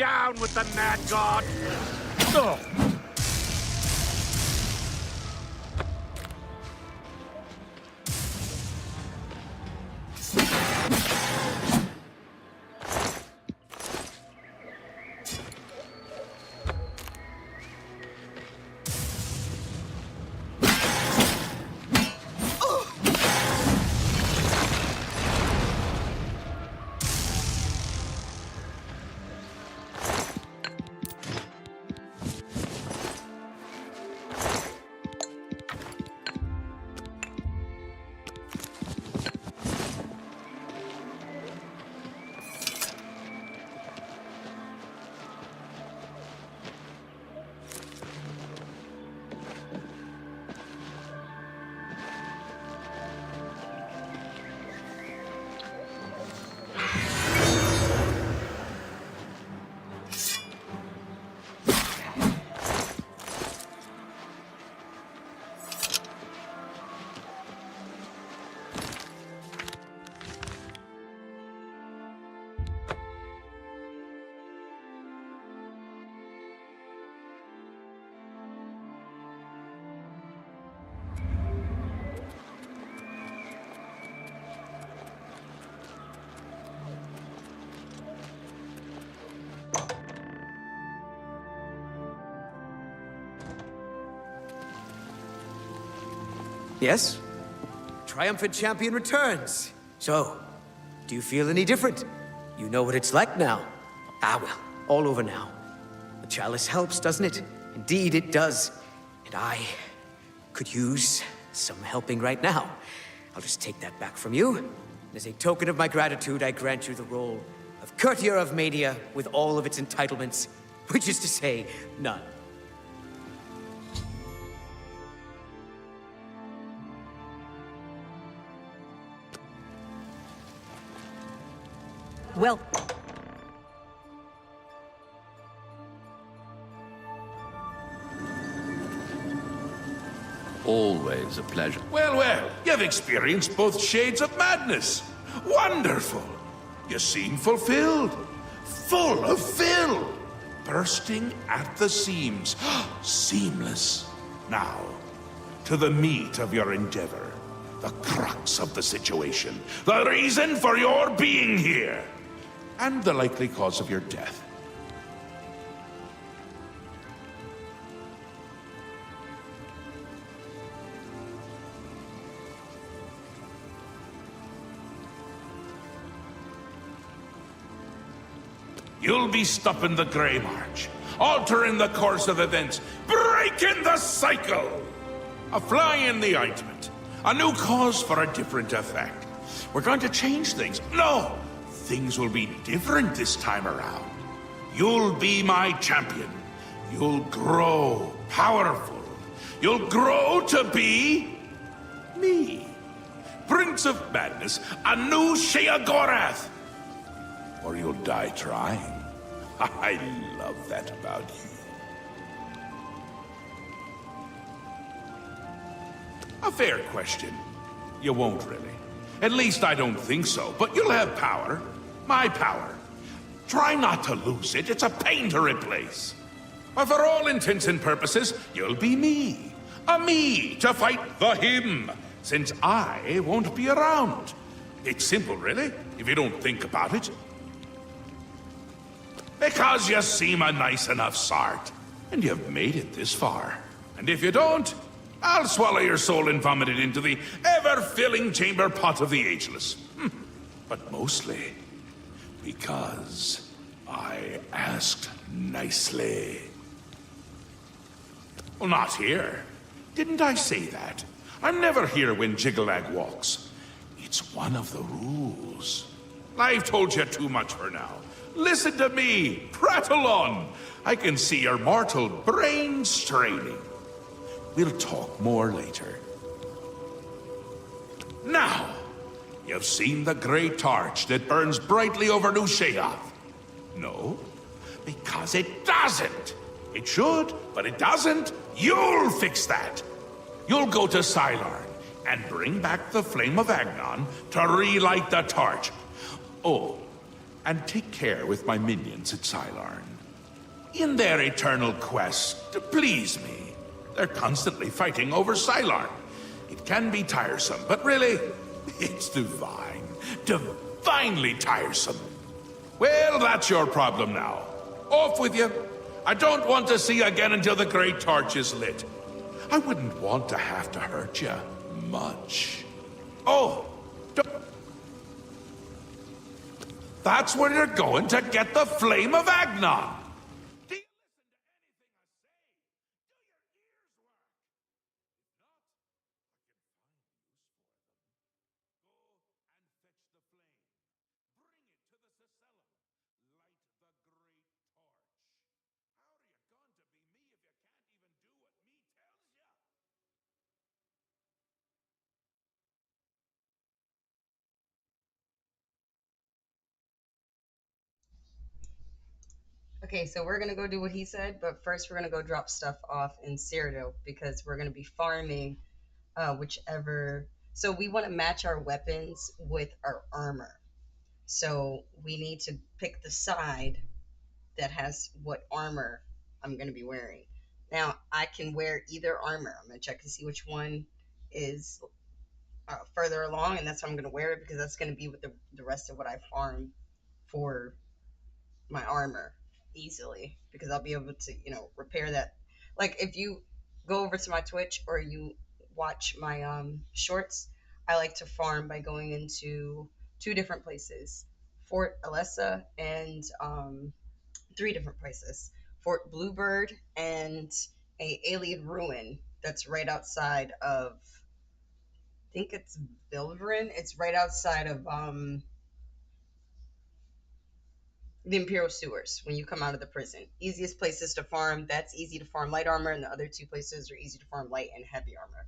B: Down with the mad god! Oh.
M: Yes? Triumphant champion returns. So, do you feel any different? You know what it's like now. Ah, well, all over now. The chalice helps, doesn't it? Indeed, it does. And I could use some helping right now. I'll just take that back from you. And as a token of my gratitude, I grant you the role of courtier of Mania with all of its entitlements, which is to say, none.
N: Well,
C: Always a pleasure.
B: Well, well, you've experienced both shades of madness. Wonderful. You seem fulfilled. Full of fill. Bursting at the seams. Seamless. Now, to the meat of your endeavor. The crux of the situation. The reason for your being here. And the likely cause of your death. You'll be stopping the Grey March, altering the course of events, breaking the cycle! A fly in the ointment, a new cause for a different effect. We're going to change things. No! Things will be different this time around. You'll be my champion. You'll grow powerful. You'll grow to be... me. Prince of Madness, a new Sheogorath. Or you'll die trying. I love that about you. A fair question. You won't really. At least I don't think so, but you'll have power. My power. Try not to lose it. It's a pain to replace. But for all intents and purposes, you'll be me. A me to fight the him, since I won't be around. It's simple, really, if you don't think about it. Because you seem a nice enough sort, and you've made it this far. And if you don't, I'll swallow your soul and vomit it into the ever-filling chamber pot of the ageless. But mostly because I asked nicely. Well, not here. Didn't I say that? I'm never here when Jiggelag walks. It's one of the rules. I've told you too much for now. Listen to me. Prattle on. I can see your mortal brain straining. We'll talk more later. Now, you've seen the great torch that burns brightly over New Sheoth. No, because it doesn't. It should, but it doesn't. You'll fix that. You'll go to Sylarn and bring back the flame of Agnon to relight the torch. Oh, and take care with my minions at Sylarn. In their eternal quest to please me, they're constantly fighting over Sylarn. It can be tiresome, but really, it's divine. Divinely tiresome. Well, that's your problem now. Off with you. I don't want to see you again until the Great Torch is lit. I wouldn't want to have to hurt you much. Oh, that's where you're going to get the Flame of Agnon.
A: Okay, so we're gonna go do what he said, but first we're gonna go drop stuff off in Cyrodiil because we're gonna be farming whichever. So we want to match our weapons with our armor. So we need to pick the side that has what armor I'm gonna be wearing. Now I can wear either armor. I'm gonna check to see which one is further along, and that's how I'm gonna wear it because that's gonna be with the rest of what I farm for my armor easily, because I'll be able to, repair that. Like if you go over to my Twitch or you watch my shorts, I like to farm by going into two different places, Fort Alessa and three different places, Fort Bluebird and a alien ruin that's right outside of, I think it's Bilverin. It's right outside of the Imperial Sewers when you come out of the prison. Easiest places to farm. That's easy to farm light armor, and the other two places are easy to farm light and heavy armor.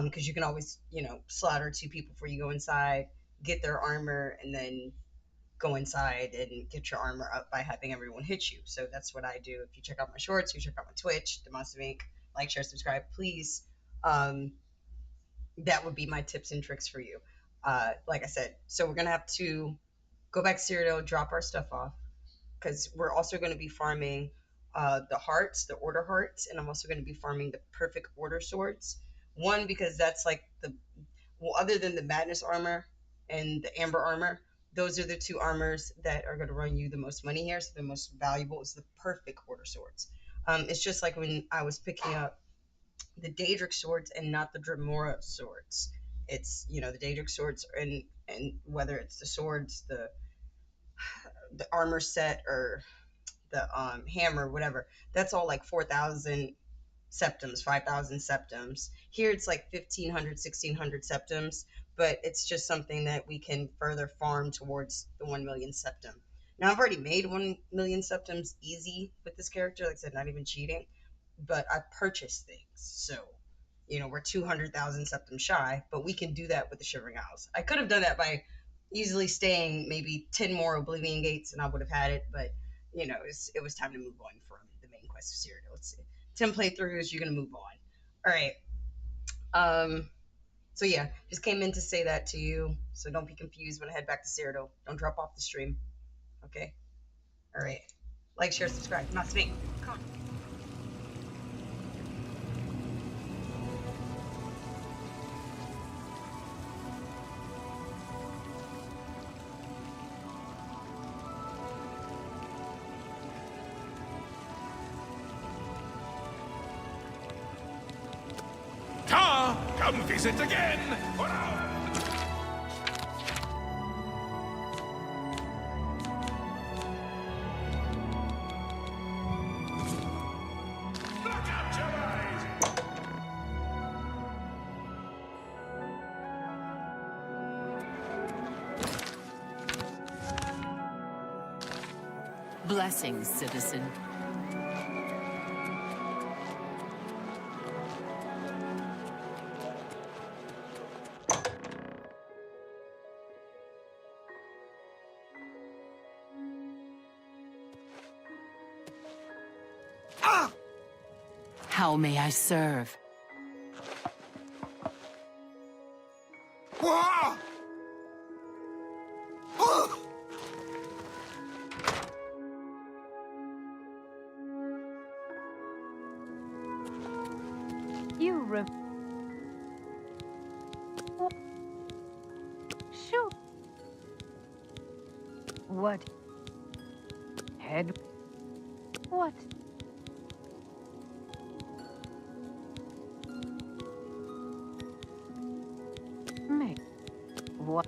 A: Because you can always, slaughter two people before you go inside, get their armor, and then go inside and get your armor up by having everyone hit you. So that's what I do. If you check out my shorts, you check out my Twitch, DaMouseOfInk, like, share, subscribe, please. That would be my tips and tricks for you. Like I said, so we're gonna have to go back to Cyrodiil, drop our stuff off, because we're also going to be farming the hearts, the order hearts, and I'm also going to be farming the perfect order swords. One, because that's like other than the madness armor and the amber armor, those are the two armors that are going to run you the most money here. So the most valuable is the perfect order swords. It's just like when I was picking up the Daedric swords and not the Dremora swords. It's, the Daedric swords, and whether it's the swords, the armor set, or the hammer, whatever, that's all like 4,000 septums, 5,000 septums. Here it's like 1,500, 1,600 septums, but it's just something that we can further farm towards the 1 million septum. Now I've already made 1 million septums easy with this character, like I said, not even cheating, but I purchased things, so we're 200,000 septums shy, but we can do that with the Shivering Isles. I could have done that by easily staying maybe 10 more Oblivion gates and I would have had it, but it was time to move on from the main quest of Cyrodiil. Let's see. 10 playthroughs, you're gonna move on. All right. So yeah, just came in to say that to you, so don't be confused when I head back to Cyrodiil. Don't drop off the stream. Okay? All right. Like, share, subscribe. Not me. Come on.
B: Come visit again! Look out your eyes!
H: Blessings, citizen. How may I serve? Shoot. What? Head? What? May. What?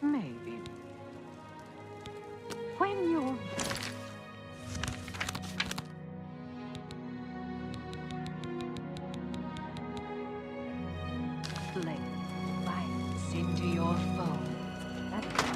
H: Maybe. When you're... Play violence into your foe. That's...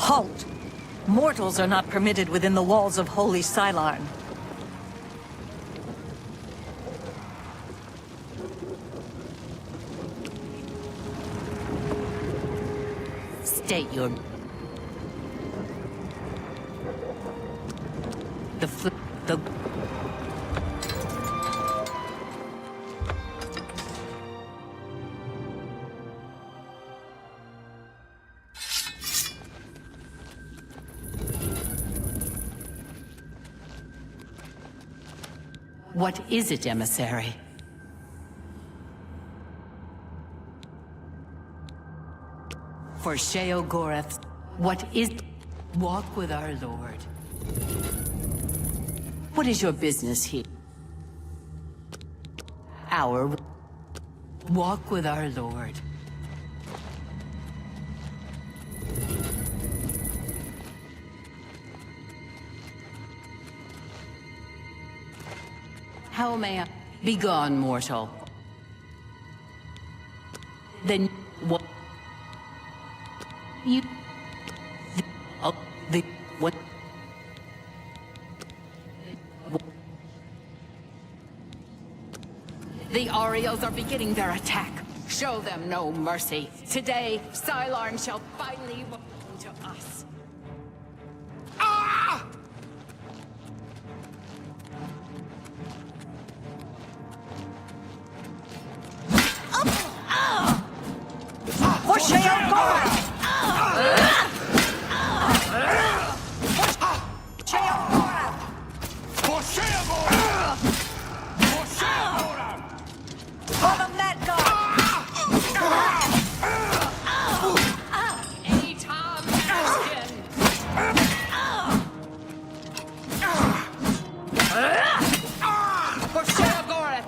N: Halt! Mortals are not permitted within the walls of Holy Sylarn.
H: State your... The... What is it, emissary? For Sheogorath, what is... Walk with our lord. What is your business here? Our... Walk with our lord. How may I... Begone, mortal. Then what... You... What... The Arios are beginning their attack. Show them no mercy. Today, Sylarn shall finally belong to us. Ah!
N: For Sheogorath!
B: For Sheogorath! For Sheogorath!
N: For the Mad God!
H: Atom Askin! For Sheogorath!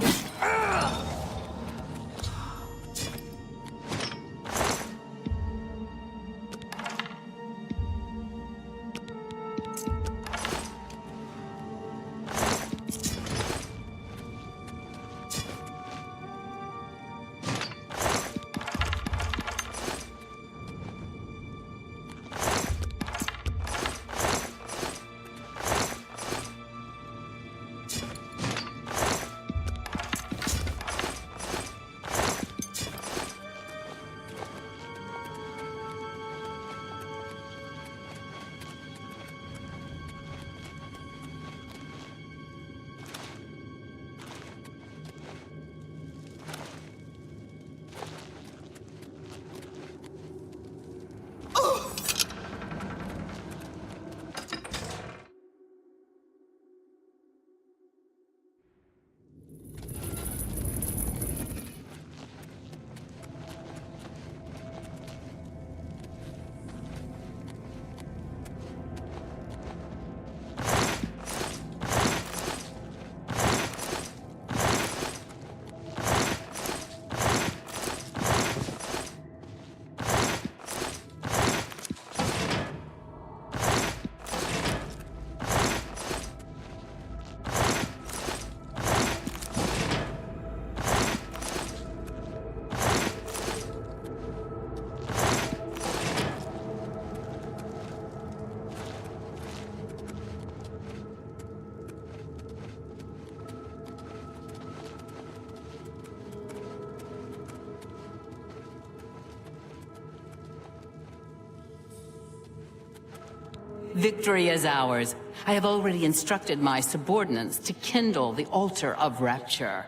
H: Victory is ours. I have already instructed my subordinates to kindle the altar of rapture.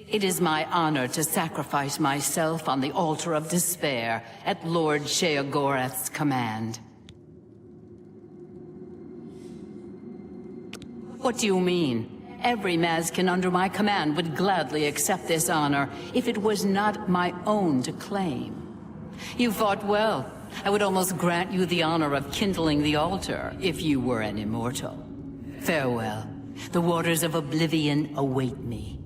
H: It is my honor to sacrifice myself on the altar of despair at Lord Sheogorath's command. What do you mean? Every Mazkin under my command would gladly accept this honor if it was not my own to claim. You fought well. I would almost grant you the honor of kindling the altar if you were an immortal. Farewell. The waters of Oblivion await me.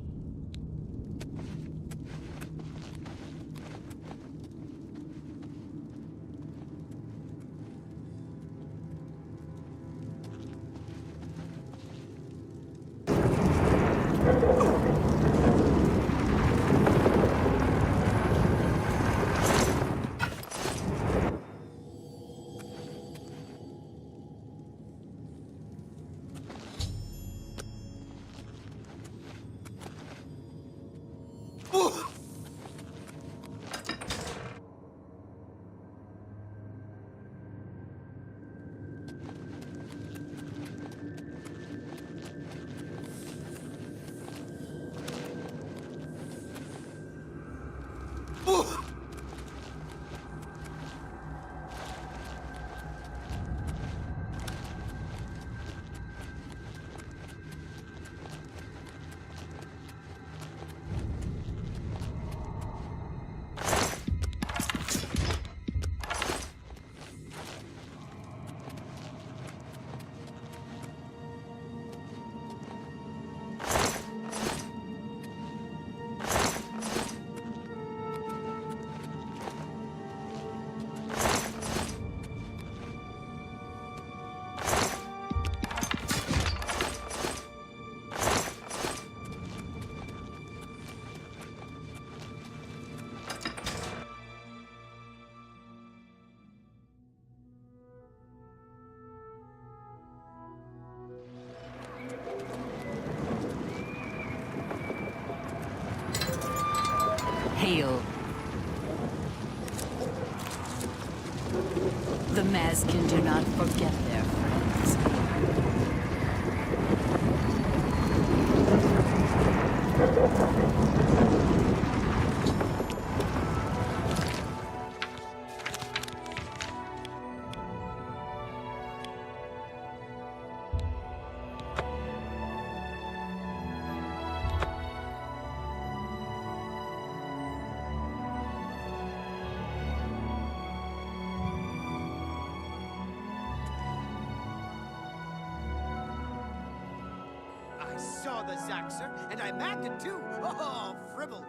H: Hail. The Mazkin do not forget their friends.
M: I saw the Zaxxer, and I mapped it too. Oh, fribble.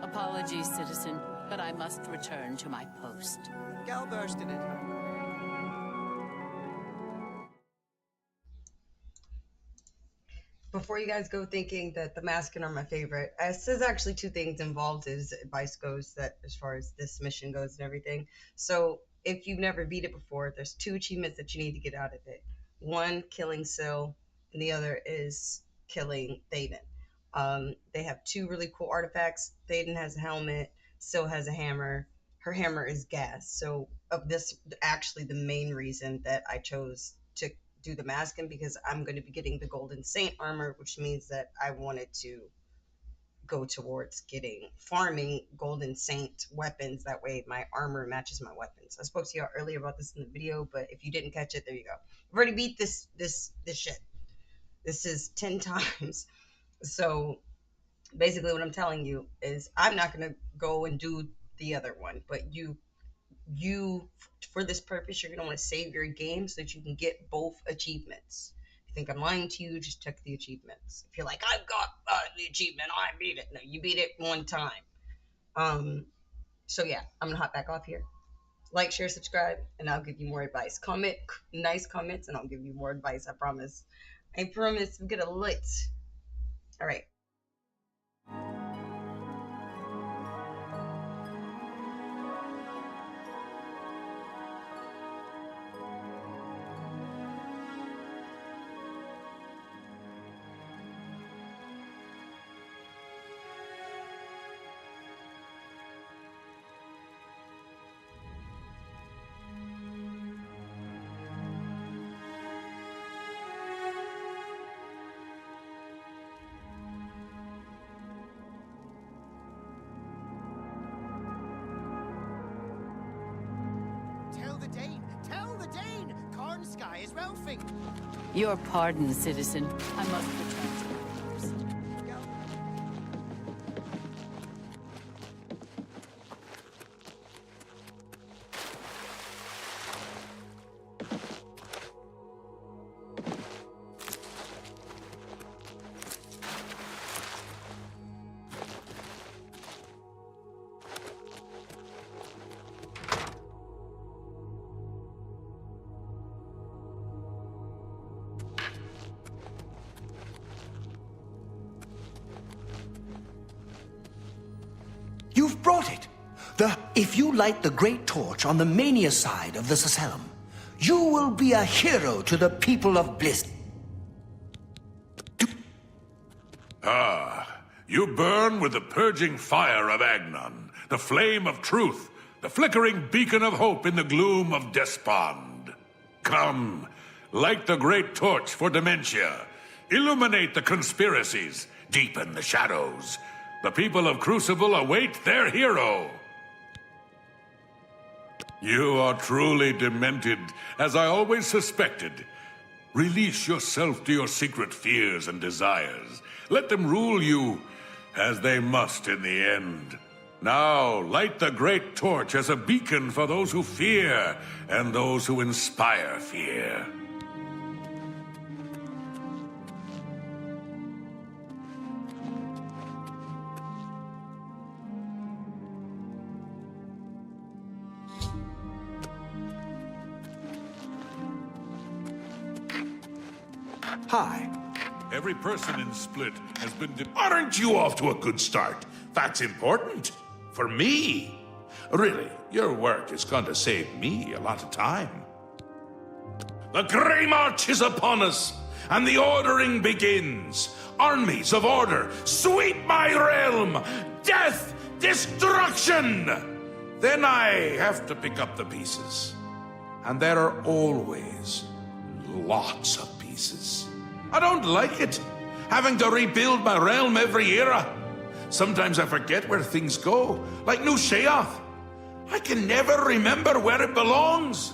H: Apologies, citizen, but I must return to my post.
M: Gal burst in it.
A: Before you guys go thinking that the Maskin are my favorite, there's actually two things involved as advice goes, that as far as this mission goes and everything. So if you've never beat it before, there's two achievements that you need to get out of it. One, killing Syl, and the other is killing Thaden. They have two really cool artifacts. Thaden has a helmet, Syl has a hammer. Her hammer is gas. So of this, actually the main reason that I chose to do the Maskin, because I'm going to be getting the Golden Saint armor, which means that I wanted to go towards farming Golden Saint weapons. That way my armor matches my weapons. I spoke to y'all earlier about this in the video, but if you didn't catch it, there you go. I've already beat this shit. This is 10 times. So basically what I'm telling you is I'm not going to go and do the other one, but you for this purpose, you're going to want to save your game so that you can get both achievements. If you think I'm lying to you, just check the achievements. If you're like, I've got the achievement, I beat it. No, you beat it one time. So yeah, I'm going to hop back off here. Like, share, subscribe, and I'll give you more advice. Comment nice comments, and I'll give you more advice. I promise. I promise. We'll get a lit. All right.
M: Tell the Dane! Corn Sky is Ralphing!
H: Your pardon, citizen. I must return to my post.
G: You've brought it. If you light the great torch on the mania side of the Sacellum, you will be a hero to the people of Bliss.
B: Ah, you burn with the purging fire of Agnon, the flame of truth, the flickering beacon of hope in the gloom of despond. Come, light the great torch for dementia. Illuminate the conspiracies, deepen the shadows. The people of Crucible await their hero. You are truly demented, as I always suspected. Release yourself to your secret fears and desires. Let them rule you, as they must in the end. Now, light the great torch as a beacon for those who fear and those who inspire fear.
G: Hi.
B: Every person in Split has been... Aren't you off to a good start? That's important. For me. Really, your work is going to save me a lot of time. The Grey March is upon us, and the ordering begins. Armies of order, sweep my realm! Death destruction! Then I have to pick up the pieces. And there are always lots of pieces. I don't like it, having to rebuild my realm every era. Sometimes I forget where things go, like New Sheoth. I can never remember where it belongs.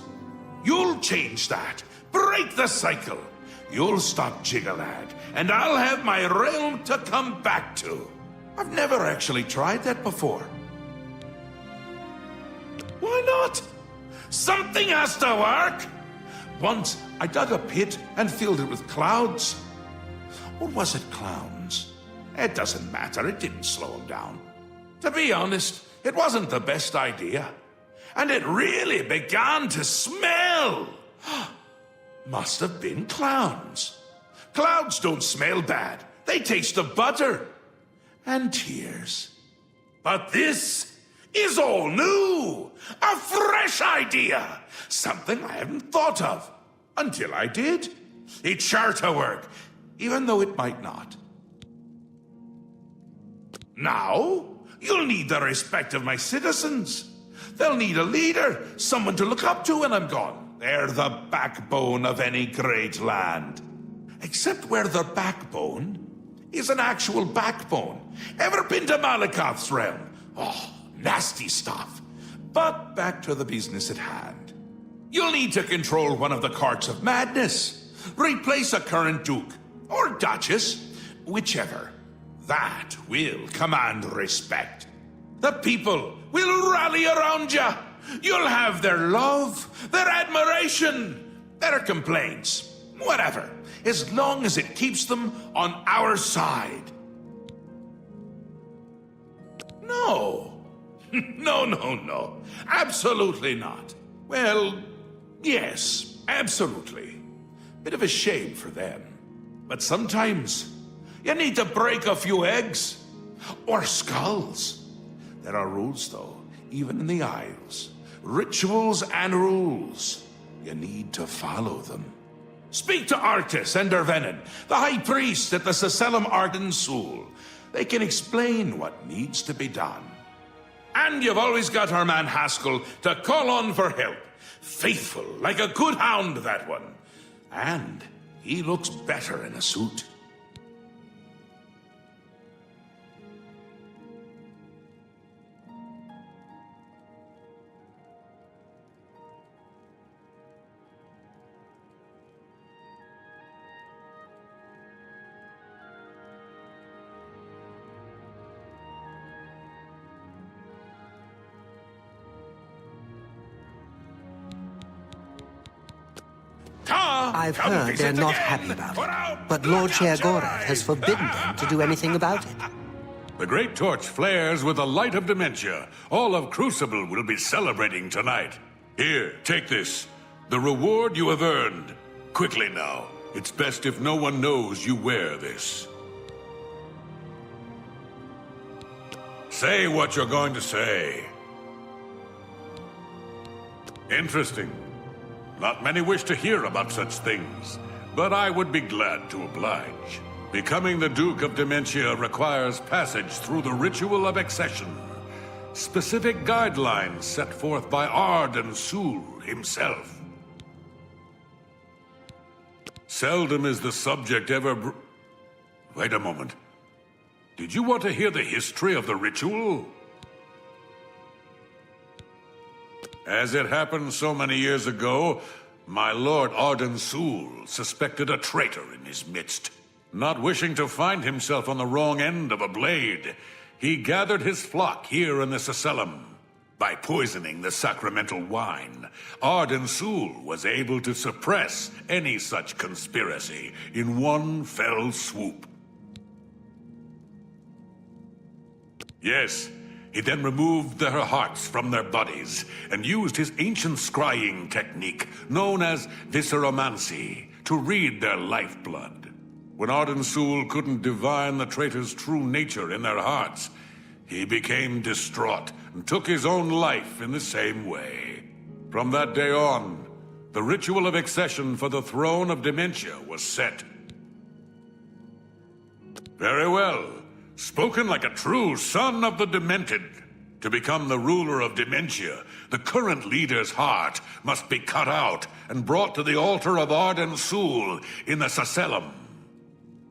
B: You'll change that. Break the cycle. You'll stop Jiggalad, and I'll have my realm to come back to. I've never actually tried that before. Why not? Something has to work. Once, I dug a pit and filled it with clouds. Or was it clowns? It doesn't matter, it didn't slow them down. To be honest, it wasn't the best idea. And it really began to smell. Must have been clowns. Clouds don't smell bad. They taste of butter. And tears. But this is all new. A fresh idea. Something I hadn't thought of. Until I did. It's sure to work, even though it might not. Now, you'll need the respect of my citizens. They'll need a leader, someone to look up to when I'm gone. They're the backbone of any great land. Except where the backbone is an actual backbone. Ever been to Malakoth's realm? Oh, nasty stuff. But back to the business at hand. You'll need to control one of the carts of madness. Replace a current duke, or duchess, whichever. That will command respect. The people will rally around you. You'll have their love, their admiration, their complaints, whatever, as long as it keeps them on our side. No. No. Absolutely not. Well, yes, absolutely. Bit of a shame for them. But sometimes you need to break a few eggs. Or skulls. There are rules, though, even in the Isles. Rituals and rules. You need to follow them. Speak to Artis and Dervenin, the High Priest at the Sacellum Arden Sul. They can explain what needs to be done. And you've always got our man Haskell to call on for help. Faithful, like a good hound, that one. And he looks better in a suit.
M: I've heard they're not happy about it, but Lord Sheogorath has forbidden them to do anything about it.
O: The Great Torch flares with the light of dementia. All of Crucible will be celebrating tonight. Here, take this. The reward you have earned. Quickly now. It's best if no one knows you wear this. Say what you're going to say. Interesting. Not many wish to hear about such things, but I would be glad to oblige. Becoming the Duke of Dementia requires passage through the ritual of accession. Specific guidelines set forth by Arden Sul himself. Seldom is the subject ever Wait a moment. Did you want to hear the history of the ritual? As it happened so many years ago, my Lord Arden Sul suspected a traitor in his midst. Not wishing to find himself on the wrong end of a blade, he gathered his flock here in the Sacellum. By poisoning the sacramental wine, Arden Sul was able to suppress any such conspiracy in one fell swoop. Yes, he then removed their hearts from their bodies and used his ancient scrying technique known as visceromancy to read their lifeblood. When Arden Sul couldn't divine the traitor's true nature in their hearts, he became distraught and took his own life in the same way. From that day on, the ritual of accession for the throne of Dementia was set. Very well. Spoken like a true son of the demented. To become the ruler of dementia, the current leader's heart must be cut out and brought to the altar of Arden Sul in the Sacellum.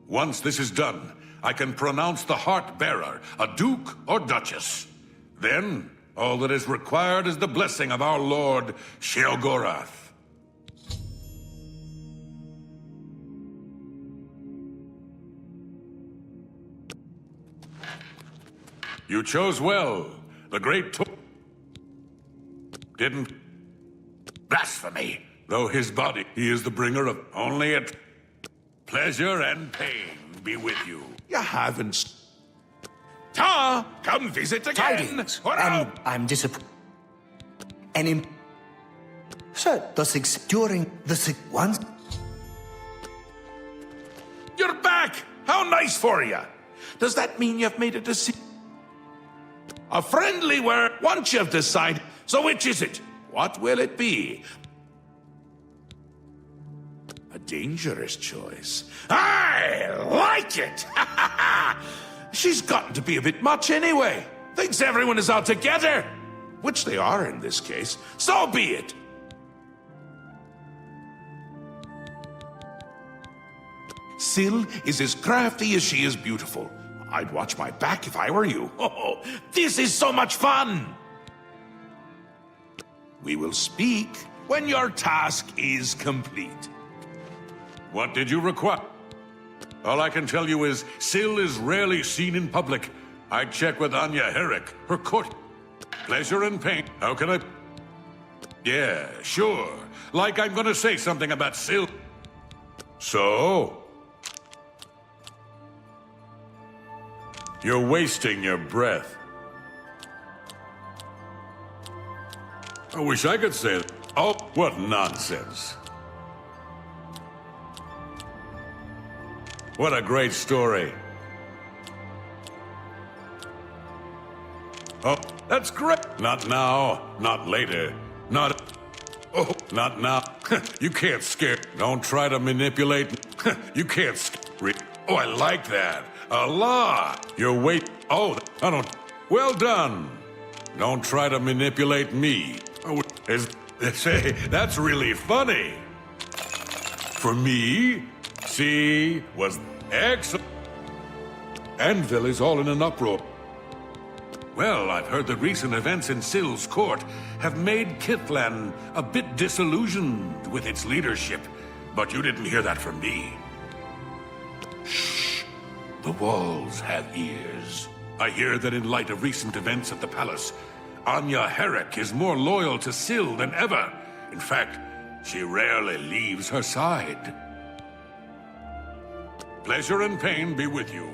O: Once this is done, I can pronounce the heart bearer a duke or duchess. Then, all that is required is the blessing of our Lord Sheogorath. You chose well. The great didn't blasphemy. Though his body, he is the bringer of only it. Pleasure and pain be with you.
B: You haven't. Ta, come visit again.
I: Tidings. I'm disappointed. Sir, during the once.
B: You're back. How nice for you. Does that mean you've made a decision? A friendly word. Once you've decided. So which is it? What will it be? A dangerous choice. I like it! She's gotten to be a bit much anyway. Thinks everyone is out together. Which they are in this case. So be it. Syl is as crafty as she is beautiful. I'd watch my back if I were you. Oh, this is so much fun! We will speak when your task is complete.
O: What did you require? All I can tell you is, Syl is rarely seen in public. I'd check with Anya Herrick, her court. Pleasure and pain. How can I... Yeah, sure. Like I'm gonna say something about Syl. So? You're wasting your breath. I wish I could say it. Oh, what nonsense. What a great story. Oh, that's great. Not now, not later, not... Oh, not now. You can't scare... Don't try to manipulate... You can't scare... Oh, I like that. A lot. You're wait... Oh, I don't... Well done. Don't try to manipulate me. Oh, say, that's really funny. For me... See, was excellent. Anvil is all in an uproar. Well, I've heard that recent events in Syl's court have made Kithlan a bit disillusioned with its leadership, but you didn't hear that from me. Shh. The walls have ears. I hear that in light of recent events at the palace, Anya Herrick is more loyal to Syl than ever. In fact, she rarely leaves her side. Pleasure and pain be with you.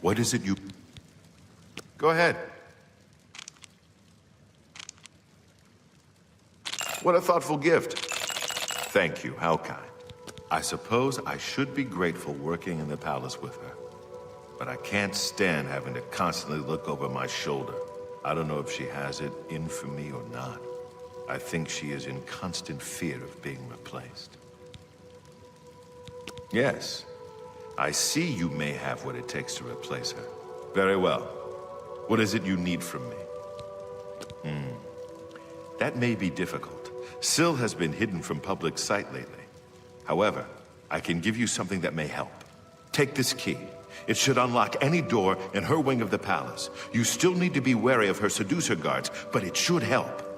F: What is it you... Go ahead. What a thoughtful gift. Thank you, how kind. I suppose I should be grateful working in the palace with her. But I can't stand having to constantly look over my shoulder. I don't know if she has it in for me or not. I think she is in constant fear of being replaced. Yes, I see you may have what it takes to replace her. Very well. What is it you need from me? That may be difficult. Syl has been hidden from public sight lately. However, I can give you something that may help. Take this key. It should unlock any door in her wing of the palace. You still need to be wary of her seducer guards, but it should help.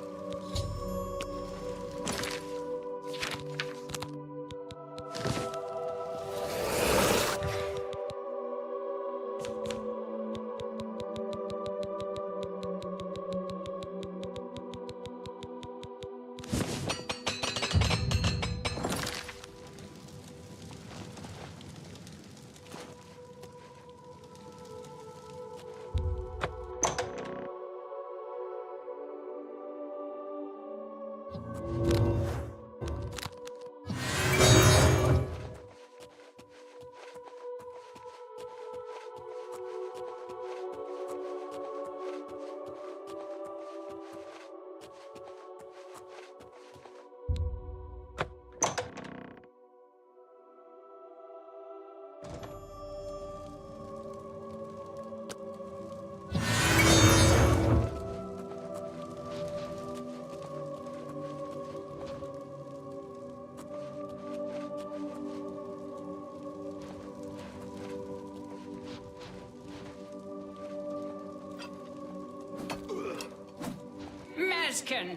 H: Mezkin!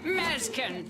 H: Mezkin!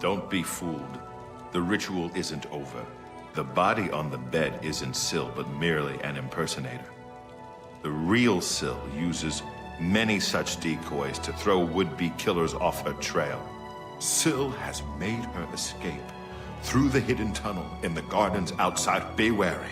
P: Don't be fooled. The ritual isn't over. The body on the bed isn't Syl, but merely an impersonator. The real Syl uses many such decoys to throw would-be killers off her trail. Syl has made her escape through the hidden tunnel in the gardens outside. Be wary.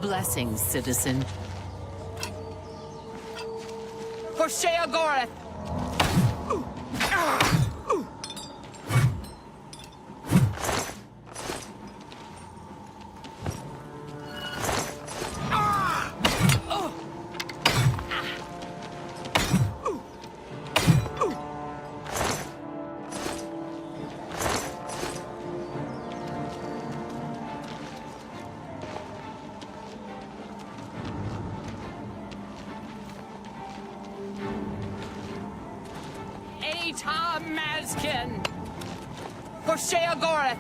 H: Blessings, citizen. For Sheogorath! Mazkin! For Sheogorath!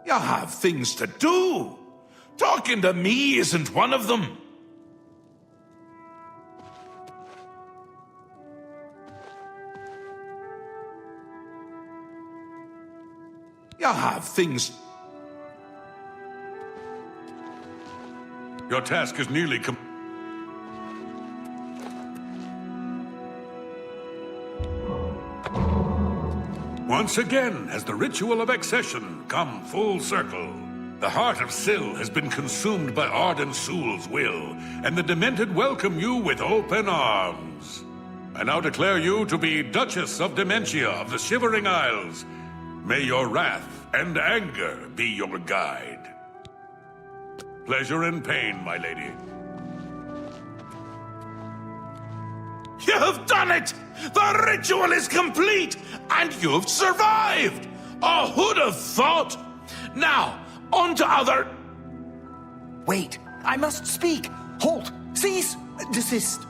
B: You have things to do. Talking to me isn't one of them. You have things...
O: Your task is nearly complete. Once again has the ritual of accession come full circle. The heart of Syl has been consumed by ardent Sul's will, and the Demented welcome you with open arms. I now declare you to be Duchess of Dementia of the Shivering Isles. May your wrath and anger be your guide. Pleasure and pain, my lady.
B: You have done it! The ritual is complete, and you've survived! Who'd have thought? Now, on to other...
I: Wait, I must speak! Halt! Cease! Desist!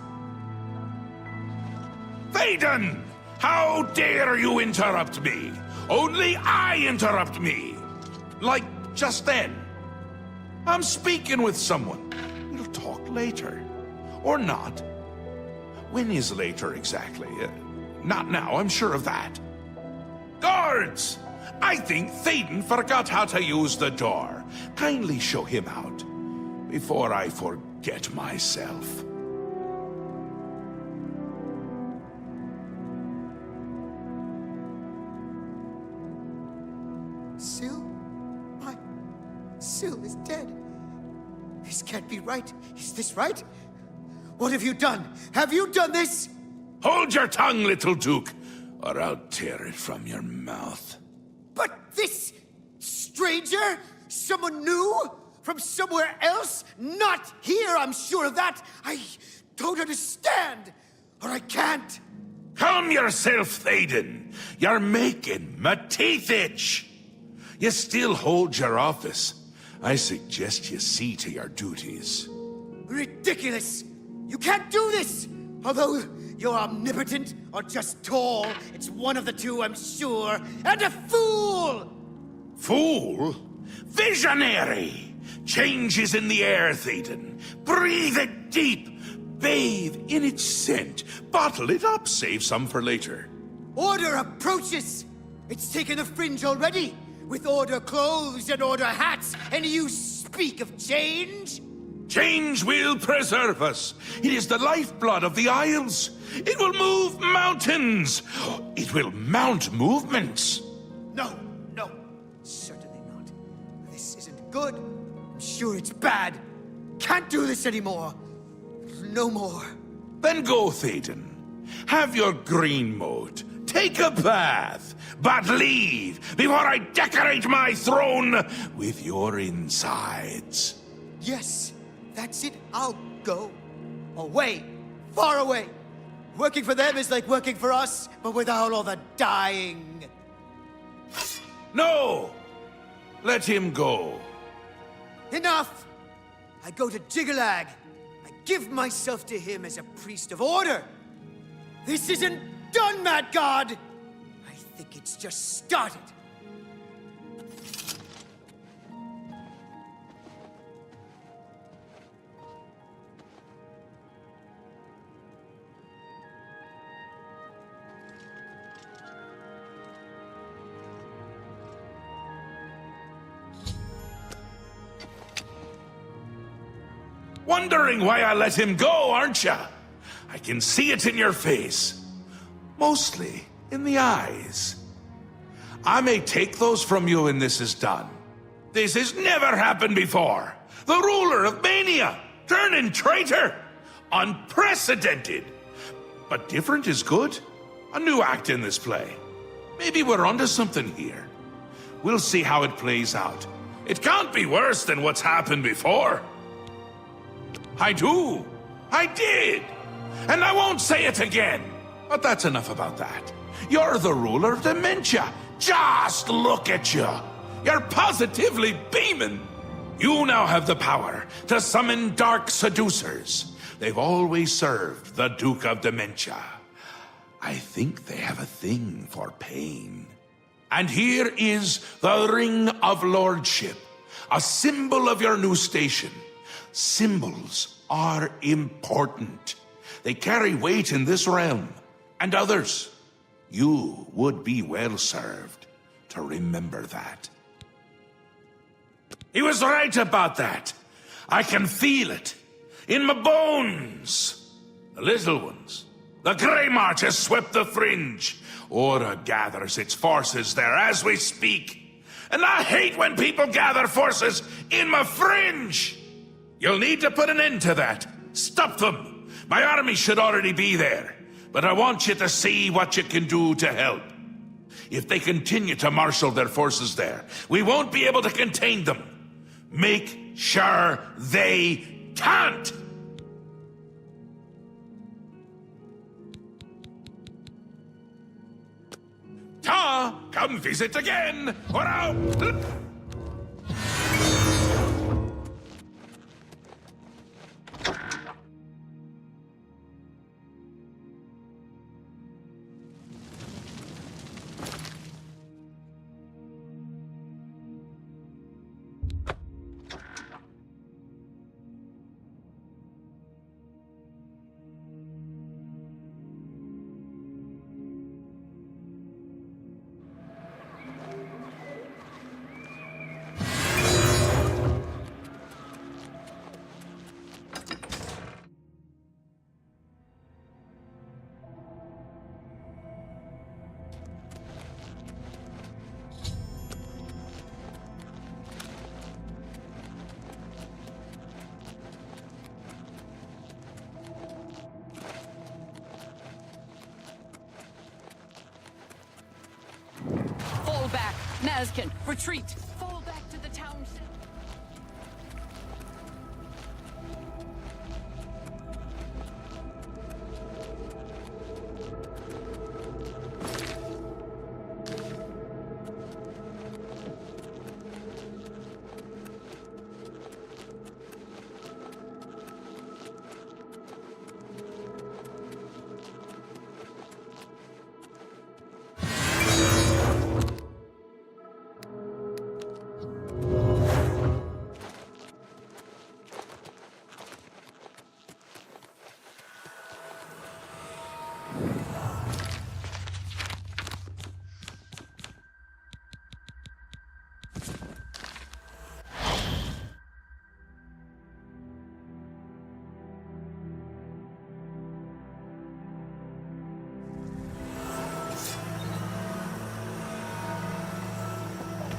B: Thaden! How dare you interrupt me? Only I interrupt me! Like, just then. I'm speaking with someone. We'll talk later. Or not. When is later exactly? Not now, I'm sure of that. Guards! I think Thaden forgot how to use the door. Kindly show him out, before I forget myself.
I: Syl? Syl is dead. This can't be right. Is this right? What have you done? Have you done this?
B: Hold your tongue, little Duke, or I'll tear it from your mouth.
I: But this stranger? Someone new? From somewhere else? Not here, I'm sure of that. I don't understand. Or I can't.
B: Calm yourself, Thaden. You're making my teeth itch. You still hold your office. I suggest you see to your duties.
I: Ridiculous! You can't do this! Although you're omnipotent or just tall, it's one of the two, I'm sure. And a fool!
B: Fool? Visionary! Change is in the air, Thaden. Breathe it deep. Bathe in its scent. Bottle it up, save some for later.
I: Order approaches! It's taken a fringe already, with Order clothes and Order hats, and you speak of change?
B: Change will preserve us. It is the lifeblood of the Isles. It will move mountains. It will mount movements.
I: No, certainly not. This isn't good. I'm sure it's bad. Can't do this anymore. No more.
B: Then go, Thaden. Have your green moat. Take a bath. But leave before I decorate my throne with your insides.
I: Yes,
M: That's it. I'll go. Away. Far away. Working for them is like working for us, but without all the dying.
B: No! Let him go.
M: Enough! I go to Jiggalag. I give myself to him as a priest of order. This isn't done, Mad God! I think it's just started.
B: Wondering why I let him go, aren't ya? I can see it in your face. Mostly in the eyes. I may take those from you when this is done. This has never happened before. The ruler of Mania, turning traitor. Unprecedented. But different is good. A new act in this play. Maybe we're onto something here. We'll see how it plays out. It can't be worse than what's happened before. I do. I did. And I won't say it again. But that's enough about that. You're the ruler of dementia. Just look at you. You're positively beaming. You now have the power to summon dark seducers. They've always served the Duke of Dementia. I think they have a thing for pain. And here is the Ring of Lordship, a symbol of your new station. Symbols are important. They carry weight in this realm and others. You would be well served to remember that. He was right about that. I can feel it in my bones. The little ones. The Grey March has swept the fringe. Aura gathers its forces there as we speak. And I hate when people gather forces in my fringe. You'll need to put an end to that. Stop them. My army should already be there. But I want you to see what you can do to help. If they continue to marshal their forces there, we won't be able to contain them. Make sure they can't. Ta, come visit again. We're out.
H: Fall back! Nazcan, retreat! Fall back to the town center!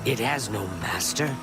L: It has no master.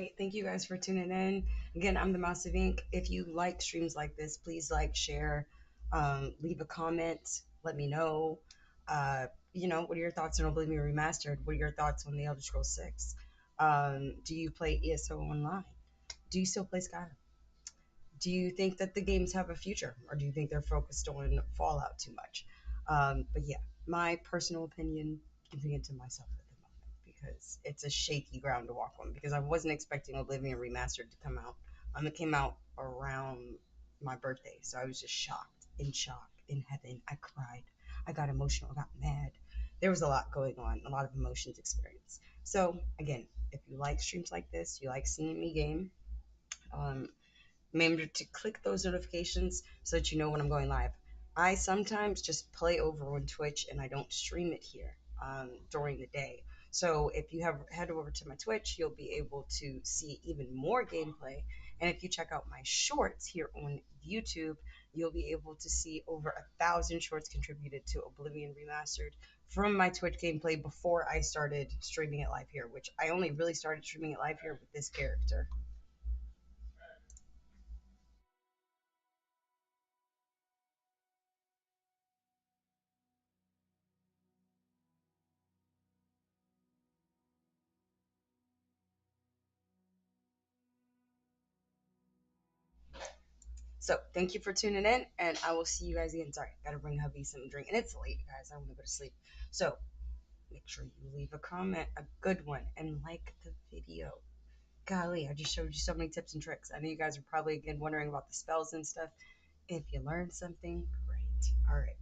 A: right. Thank you guys for tuning in. Again, I'm the Mouse of Ink. If you like streams like this, please like, share, leave a comment. Let me know. What are your thoughts on Oblivion Remastered? What are your thoughts on the Elder Scrolls 6? Do you play ESO online? Do you still play Skyrim? Do you think that the games have a future, or do you think they're focused on Fallout too much? But yeah, my personal opinion, keeping it to myself at the moment because it's a shaky ground to walk on. Because I wasn't expecting Oblivion Remastered to come out. It came out around my birthday, so I was just shocked, in heaven. I cried, I got emotional, I got mad. There was a lot going on, a lot of emotions experienced. So again, if you like streams like this, you like seeing me game. Um, Remember to click those notifications so that you know when I'm going live. I sometimes just play over on Twitch and I don't stream it here during the day. So if you have head over to my Twitch, you'll be able to see even more gameplay. And if you check out my shorts here on YouTube, you'll be able to see over 1,000 shorts contributed to Oblivion Remastered from my Twitch gameplay before I started streaming it live here, which I only really started streaming it live here with this character. So thank you for tuning in, and I will see you guys again. Sorry, gotta bring hubby some drink, and it's late, guys. I want to go to sleep. So make sure you leave a comment, a good one, and like the video. Golly, I just showed you so many tips and tricks. I know you guys are probably again wondering about the spells and stuff. If you learned something, great. All right.